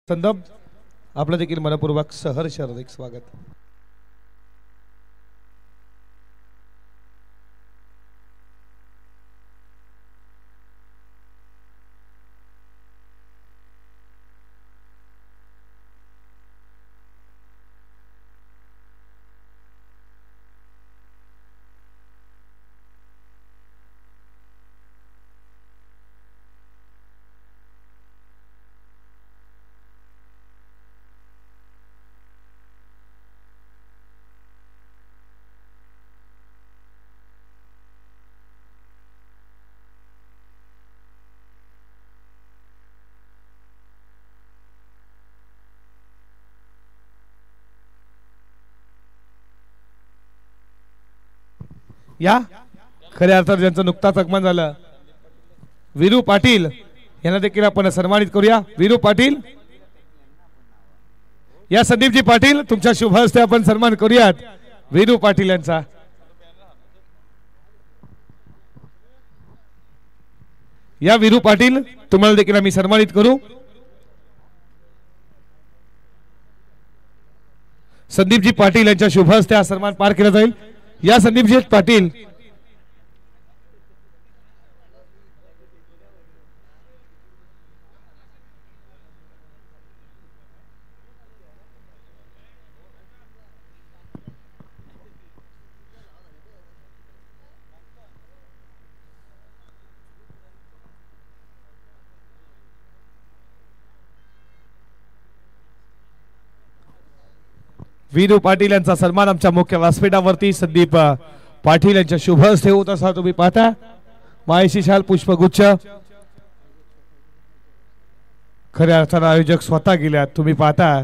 संदम आपलं देखील मनपूर्वक सहर्ष हार्दिक स्वागत. या खऱ्या अर्थात ज्यांचं नुकताच आगमन झालं वीरू पाटील यांना देखील आपण सन्मानित करूया. वीरू पाटील या संदीपजी पाटील तुमच्या शुभ हस्ते आपण सन्मान करूयात वीरू पाटील यांचा. या वीरू पाटील तुम्हाला देखील आम्ही सन्मानित करू. संदीपजी पाटील यांच्या शुभ हस्ते हा सन्मान पार केला जाईल. या संदीपजी पाटील वीरू पाटील यांचा सन्मान आमच्या मुख्य व्यासपीठावरती संदीप पाटील यांच्या शुभ हस्ते होत असा तुम्ही पाहता. मायशी शाल पुष्पगुच्छ खऱ्या अर्थानं आयोजक स्वतः गेल्यात तुम्ही पाहता.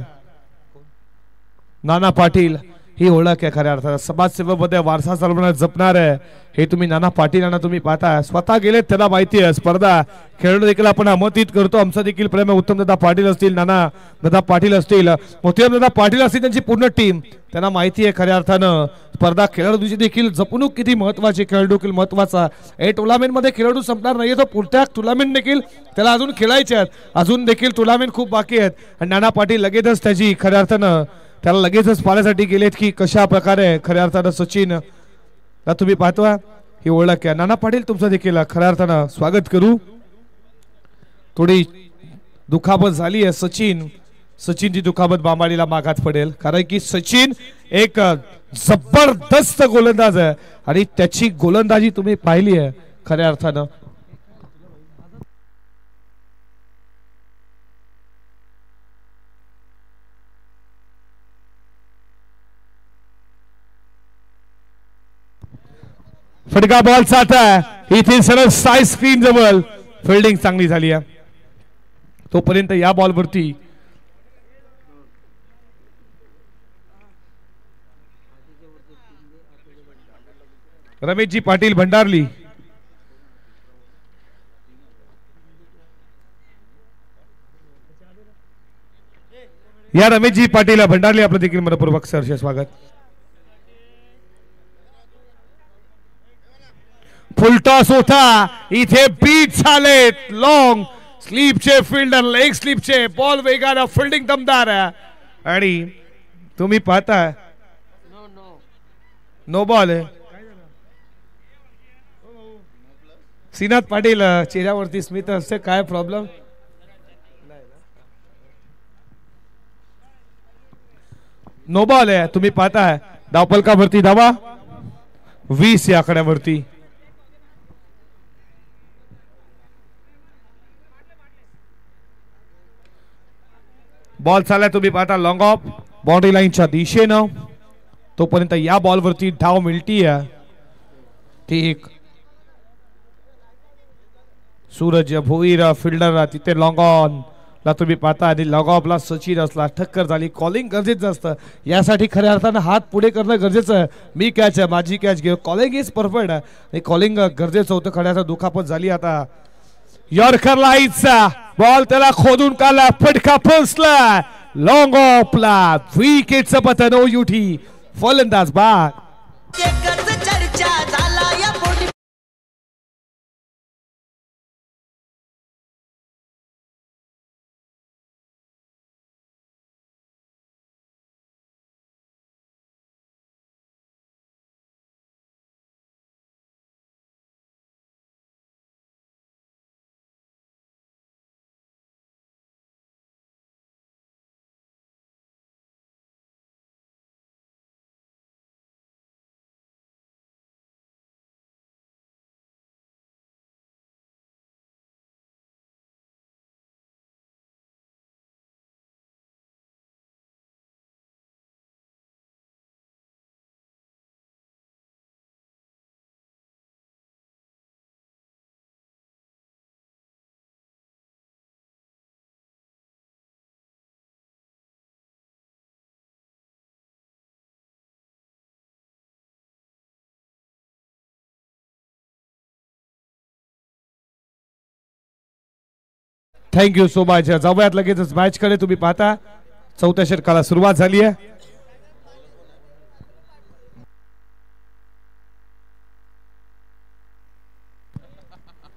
नाना पाटील ही ओळख आहे खऱ्या अर्थानं समाजसेवेमध्ये मध्ये वारसा चालवणार जपणार आहे हे तुम्ही नाना पाटील यांना तुम्ही पाहता. स्वतः गेलेत त्यांना माहिती आहे स्पर्धा खेळणं देखील आपण आमंत्रित करतो. आमचं देखील प्रेम आहे. उत्तम दादा पाटील असतील नाना दादा पाटील असतील मोतीराम दादा पाटील असतील त्यांची पूर्ण टीम त्यांना माहिती आहे खऱ्या अर्थानं स्पर्धा खेळाडूची देखील जपणूक किती महत्वाची. खेळाडू देखील महत्वाचा. हे टुर्नामेंट मध्ये खेळाडू संपणार नाहीये तो पुढच्या टुर्नामेंट देखील त्याला अजून खेळायचे आहेत. अजून देखील टुर्नामेंट खूप बाकी आहेत आणि नाना पाटील लगेचच त्याची खऱ्या अर्थानं त्याला लगेचच पाहण्यासाठी गेलेत की कशा प्रकारे खऱ्या अर्थानं सचिन तुम्ही पाहता ही ओळख आहे. नाना पाटील तुमचं देखील खऱ्या अर्थानं स्वागत करू. थोडी दुखापत झाली आहे सचिनची दुखापत बांबाडीला मागात पडेल, कारण की सचिन एक जबरदस्त गोलंदाज आहे आणि त्याची गोलंदाजी तुम्ही पाहिली आहे खऱ्या अर्थानं. फटका बॉल आहे इथे सरळ साईड स्क्रीन जवळ. फिल्डिंग चांगली झाली आहे. तोपर्यंत या बॉलवरती रमेशजी पाटील भंडारली या रमेशजी पाटील भंडारली आपलं देखील मनपूर्वक सहर्ष स्वागत. फुलटॉस होता इथे बीट झालेत. लॉंग स्लीपचे फिल्डर लेग स्लीपचे बॉल वेगानं फिल्डिंग दमदार आहे आणि तुम्ही पाहता नो बॉल आहे. श्रीनाथ पाटील चेहऱ्यावरती स्मित असते, काय प्रॉब्लेम? नो बॉल आहे. तुम्ही पाहताय धावपलकावरती धावा 20 या आकड्यावरती. बॉल चाललाय तुम्ही पाहता लॉंग ऑफ बाउंड्री लाईनच्या दिशेनं. तोपर्यंत या बॉलवरती धाव मिळतीये ती एक सूरज भोईर फिल्डर तिथे लॉंग ऑन ला तुम्ही पाहता आणि लॉंग ऑफला सचिन असला ठक्कर झाली. कॉलिंग गरजेचं असतं यासाठी खऱ्या अर्थानं हात पुढे करणं गरजेचं आहे. मी कॅच आहे माझी कॅच घेऊ कॉलिंग इज परफेक्ट आहे आणि कॉलिंग गरजेचं होतं. खऱ्या अर्थानं दुखापत झाली. आता यॉर्कर लाईनचा बॉल त्याला खोदून काढला फटका पोचला लॉंग ऑफला विकेटचं पतन. ओयुठी फलंदाज बाद. Thank you so much. जाऊयात लगेचच मॅच कडे. तुम्ही पाहता चौथ्या षटकाला सुरुवात झाली आहे.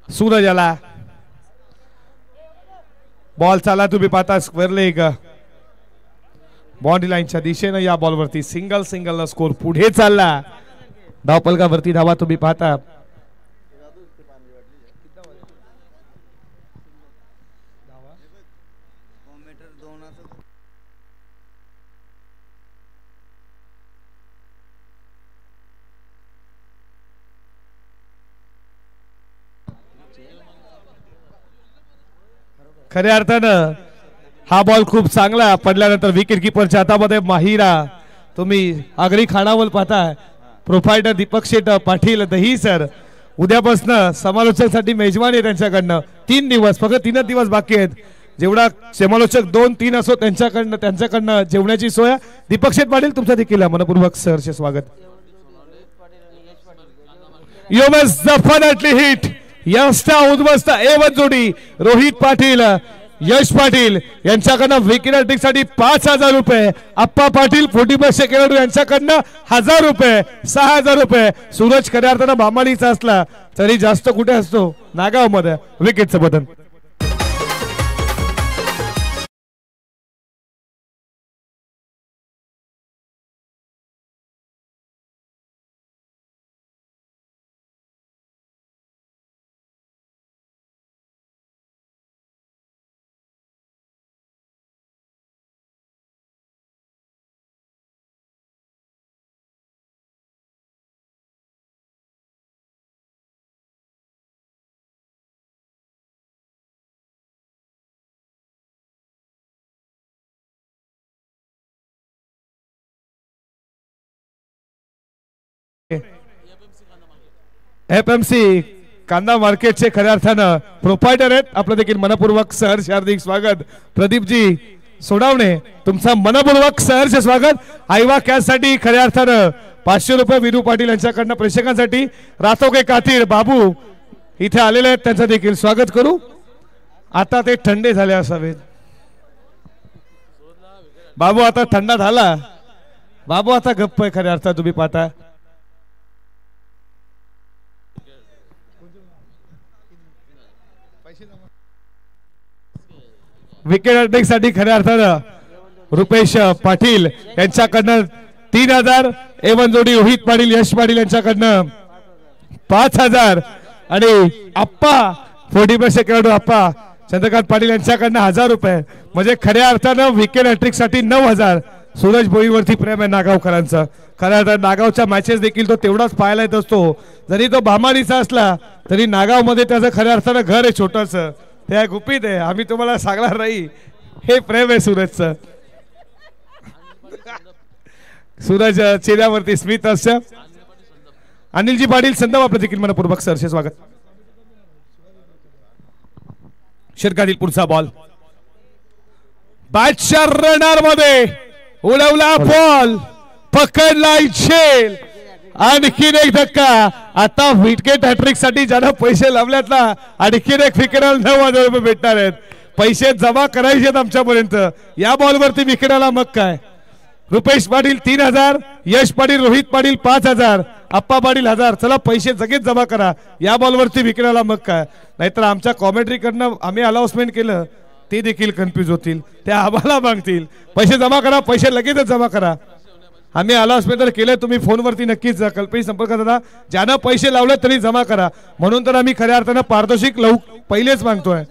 सूरज आला बॉल चाला तुम्ही पाहता स्क्वेअर लेग बाउंड्री लाईनच्या दिशेनं. या बॉलवरती सिंगल स्कोर पुढे चालला. धावपलकावरती धावा तुम्ही पाहता खऱ्या अर्थानं हा बॉल खूप चांगला पडल्यानंतर विकेट किपरच्या हातामध्ये माहिरा. तुम्ही आगरी खानावल पाहताय प्रोफायटर दीपक शेट पाटील दही सर. उद्यापासून समालोचकांसाठी मेजवानी आहे त्यांच्याकडनं 3 दिवस फक्त 3 दिवस बाकी आहेत. जेवढा समालोचक 2-3 असो त्यांच्याकडनं जेवणाची सोय. दीपक शेट पाटील तुमचा देखील मनपूर्वक सहर्ष स्वागत. यू मस्ट डेफिनेटली हिट यस्टा उद्ध्वस्त A1 जोडी रोहित पाटील यश पाटील यांच्याकडनं विकेट साठी 5,000 रुपये. अप्पा पाटील 40 खेळाडू यांच्याकडनं 1,000 रुपये 6,000 रुपये. सूरज खऱ्या अर्थानं बामालीचा असला तरी जास्त कुठे असतो नागाव मध्ये विकेटचं बटन. FMC कांदा मार्केटचे खऱ्या अर्थानं प्रोपायटर आहेत. आपलं देखील मनपूर्वक सहर्ष हार्दिक स्वागत. प्रदीपजी सोडावणे तुमचा मनपूर्वक सहर्ष स्वागत. आईवा कॅशसाठी खऱ्या अर्थानं 500 रुपये विरू पाटील यांच्याकडनं प्रेक्षकांसाठी. रातोगे कातीर बाबू इथे आलेले आहेत, त्यांचं देखील स्वागत करू. आता ते थंडे झाले असावेत. बाबू आता थंडा झाला. बाबू आता गप्प आहे खऱ्या अर्थात तुम्ही पाहता. विकेट अटॅकसाठी खऱ्या अर्थानं रुपेश पाटील यांच्याकडनं 3000. एवन जोडी रोहित पाटील यश पाटील यांच्याकडनं 5000 आणि आप्पा 40 खेळाडू आप्पा चंद्रकांत पाटील यांच्याकडनं 1000 रुपये. म्हणजे खऱ्या अर्थानं विकेट हॅट्रिक साठी 9000. सूरज भोईवरती प्रेम आहे नागावकरांचं. खऱ्या अर्थानं नागावच्या मॅचेस देखील तो तेवढाच पाहायला येत असतो. जरी तो भामारीचा असला तरी नागावमध्ये त्याचं खऱ्या अर्थानं घर आहे छोटंसं, त्या गुपित आहे. आम्ही तुम्हाला सांगणार नाही, हे प्रेम आहे सूरजचं. सूरज चेहऱ्यावरती स्मित हास्य. अनिलजी पाटील संदम आपलं देखील मनपूर्वक सरसे स्वागत. षटकातील पुढचा बॉल बॅटच्या रनर मध्ये उडवला बॉल, पकडला झेल. आणखीन एक धक्का. आता विकेट हॅट्रिक साठी ज्यानं पैसे लावल्यात ना, आणखीन एक विकेटला 9000 रुपये भेटणार आहेत. पैसे जमा करायचे आहेत आमच्यापर्यंत. या बॉलवरती विकेटला मग काय. रुपेश पाटील 3000, यश पाटील रोहित पाटील 5000, आप्पा पाटील 1000. चला पैसे सगळेच जमा करा. या बॉलवरती विकेटला मग काय. नाहीतर आमच्या कॉमेंट्री कडनं आम्ही अनाउन्समेंट केलं ते देखील कन्फ्यूज होतील, त्या आम्हाला मागतील. पैसे जमा करा, पैसे लगेचच जमा करा. आम्ही अनाउन्समेंट तर केलं, तुम्ही फोनवरती नक्कीच कल्पनी संपर्क साधा. ज्यानं पैसे लावले तरी जमा करा. म्हणून तर आम्ही खऱ्या अर्थानं पारदर्शक पहिलेच मागतोय.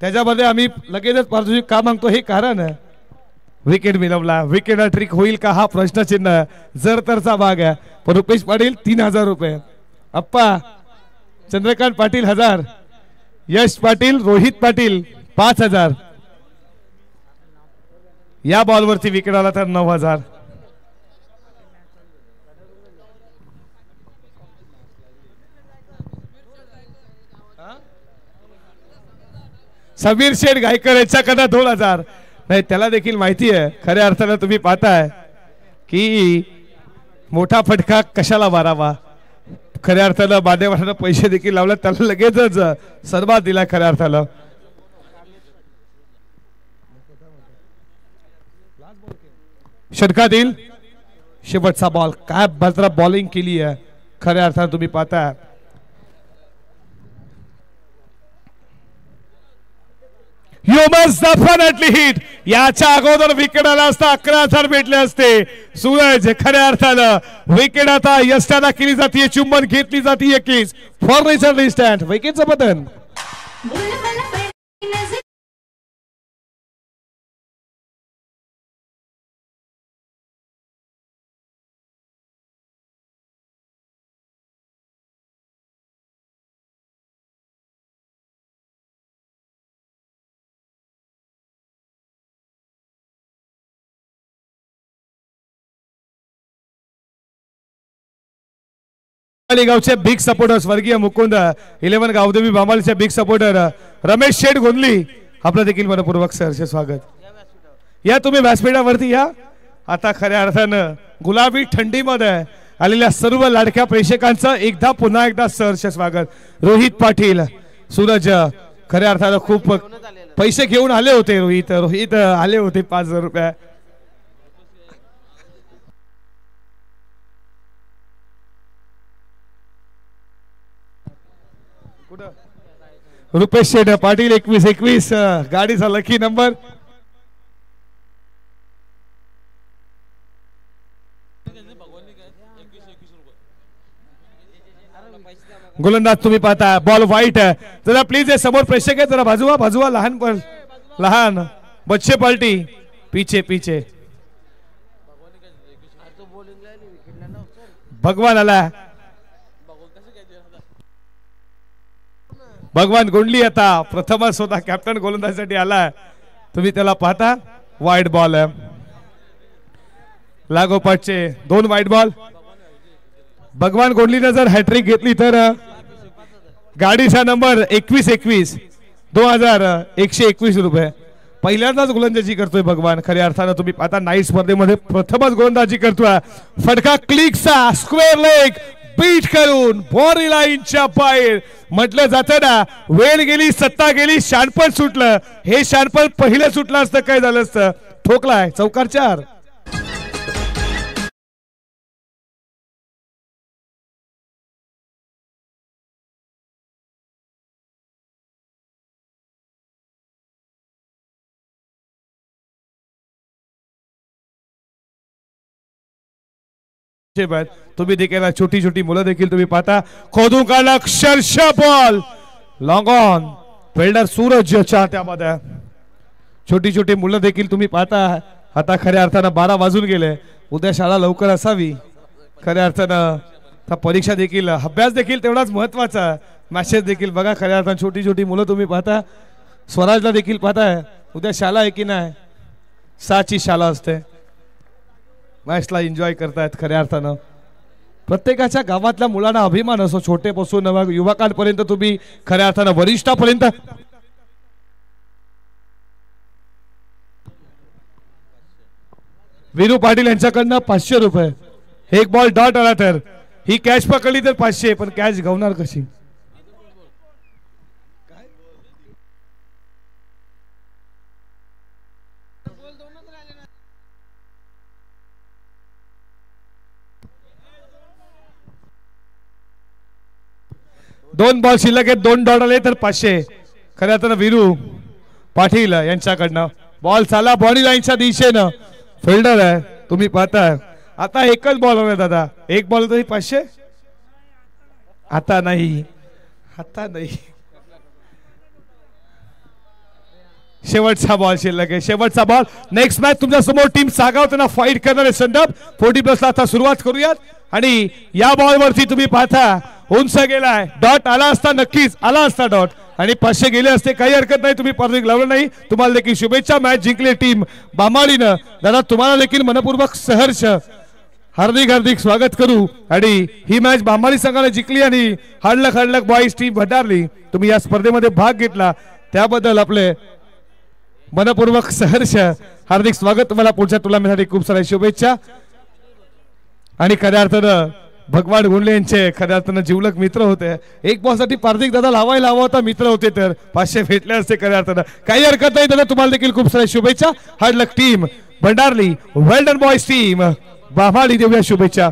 त्याच्यामध्ये आम्ही लगेचच पारदर्शक का मागतो हे कारण आहे. विकेट मिळवला, विकेट हॅट्रिक होईल का हा प्रश्नचिन्ह जर तरचा भाग आहे. पण रुपेश पाटील 3000 रुपये, अप्पा चंद्रकांत पाटील 1000, यश पाटील रोहित पाटील 5000. या बॉलवरती विकेट आला तर 9000. समीर शेठ गायकर याच्याकडे 2000. नाही, त्याला देखील माहिती आहे खऱ्या अर्थानं तुम्ही पाहताय की मोठा फटका कशाला मारावा. खऱ्या अर्थानं मान्यवरांना पैसे देखील लावले, त्याला लगेचच सन्मान दिला खऱ्या अर्थानं. षटकातील शेवटचा बॉल. काय बाजरा बॉलिंग केली आहे खऱ्या अर्थानं तुम्ही पाहताय. You must definitely hit. याच्या अगोदर विकेट आला असता 11,000 भेटले असते. सूरज खऱ्या अर्थानं विकेट आता यष्टाला केली जाते, चुंबन घेतली जाते. केस फॉर रिसर्च स्टँड विकेटचं बटन. गावचे बिग सपोर्टर स्वर्गीय मुकुंद 11 गावदेवी बामालीचे बिग सपोर्टर रमेश शेठ गोंदली आपलं देखील मनपूर्वक सहर्ष स्वागत. या तुम्ही व्यासपीठावरती या. आता खऱ्या अर्थानं गुलाबी थंडीमध्ये आलेल्या सर्व लाडक्या प्रेक्षकांचं पुन्हा एकदा सहर्ष स्वागत. रोहित पाटील, सूरज खऱ्या अर्थानं खूप पैसे घेऊन आले होते. रोहित आले होते 5000 रुपये. रुपेश शेठ पाटील 2121 गाडीचा लकी नंबर. गोलंदाज तुम्ही पाहता. बॉल वाईट आहे. जरा प्लीज समोर प्रेक्षक आहे, जरा बाजूवा लहान बच्चे पार्टी पीछे पीछे. भगवान आला. भगवान गोंडली आता प्रथमच होता कॅप्टन गोलंदाजीसाठी आला. तुम्ही त्याला पाहता. वाईट बॉल आहे. लागोपाठचे 2 वाईट बॉल. भगवान गोंडलीने जर हॅट्रिक घेतली तर गाडीचा नंबर 2121 2121 रुपये. पहिल्यांदाच गोलंदाजी करतोय भगवान. खऱ्या अर्थानं तुम्ही आता नाईट स्पर्धेमध्ये प्रथमच गोलंदाजी करतोय. फटका क्लिकचा स्क्वेअर लेग बीट करून बॉडी लाईनच्या बाहेर. म्हटलं जातं ना, वेळ गेली सत्ता गेली, शानपण सुटलं. हे शानपण पहिलं सुटलं असतं काय झालं असतं. ठोकलाय चौकार 4. तुम्ही देखील छोटी छोटी मुलं देखील तुम्ही पाहता. खोदून काढला अक्षरशः बॉल लॉंग ऑन. फिल्डर सूरजच्या त्यामध्ये छोटी छोटी मुलं देखील तुम्ही पाहता. आता खऱ्या अर्थानं 12 वाजून गेले. उद्या शाळा लवकर असावी. खऱ्या अर्थानं परीक्षा देखील अभ्यास देखील तेवढाच महत्वाचा. मॅसेज देखील बघा. खऱ्या अर्थानं छोटी छोटी मुलं तुम्ही पाहता. स्वराजला देखील पाहताय. उद्या शाळा आहे की नाही. 6ची शाळा असते. मॅचला एन्जॉय करतायत. खऱ्या अर्थानं प्रत्येकाच्या गावातल्या मुलांना अभिमान असो. छोटेपासून युवकांपर्यंत तुम्ही खऱ्या अर्थानं वरिष्ठापर्यंत. वीरू पाटील यांच्याकडनं 500 रुपये. एक बॉल डॉट आला तर ही कॅच पकडली तर 500. पण कॅच गवणार कशी. दोन बॉल शिल्लक आहेत. 2 डॉट आले तर 500. खऱ्या अर्थानं वीरू पाटील यांच्याकडनं बॉल चाला बॉडी लाईनच्या दिशेनं. फिल्डर आहे तुम्ही पाहताय. आता एकच बॉल आहे दादा. एक बॉल तरी 500. आता नाही. शेवटचा बॉल शिल्लक आहे. शेवटचा बॉल. नेक्स्ट मॅच तुमच्या समोर टीम सागाव त्यांना फाईट करणारे संदर्भ 40+ आता सुरुवात करूयात. आणि या बॉलवरती तुम्ही पाहता उंच गेलाय. डॉट आला असता, नक्कीच आला असता डॉट. आणि 500 गेले असते. काही हरकत नाही. तुम्ही पर्विक लावलं नाही. तुम्हाला देखील शुभेच्छा. मॅच जिंकली टीम बामाळीनं. दादा तुम्हाला देखील मनपूर्वक सहर्ष हार्दिक हार्दिक स्वागत करू. आणि ही मॅच बामाळी संघाने जिंकली आणि हडलक बॉईज टीम भंडारली. तुम्ही या स्पर्धेमध्ये भाग घेतला त्याबद्दल आपले मनपूर्वक सहर्ष हार्दिक स्वागत. तुम्हाला पुढच्या तुलनेसाठी खूप साऱ्या शुभेच्छा. आणि खऱ्या अर्थानं भगवान गोंडले यांचे खऱ्या अर्थानं जिवलग मित्र होते. एक बॉलसाठी पार्थिक दादा लावायला हवा होता. मित्र होते तर 500 भेटले असते. खऱ्या अर्थानं काही हरकत नाही. दादा तुम्हाला देखील खूप साऱ्या शुभेच्छा. हार्ड लक टीम भंडारली. वेल डन बॉयज टीम बामाळी देऊया शुभेच्छा.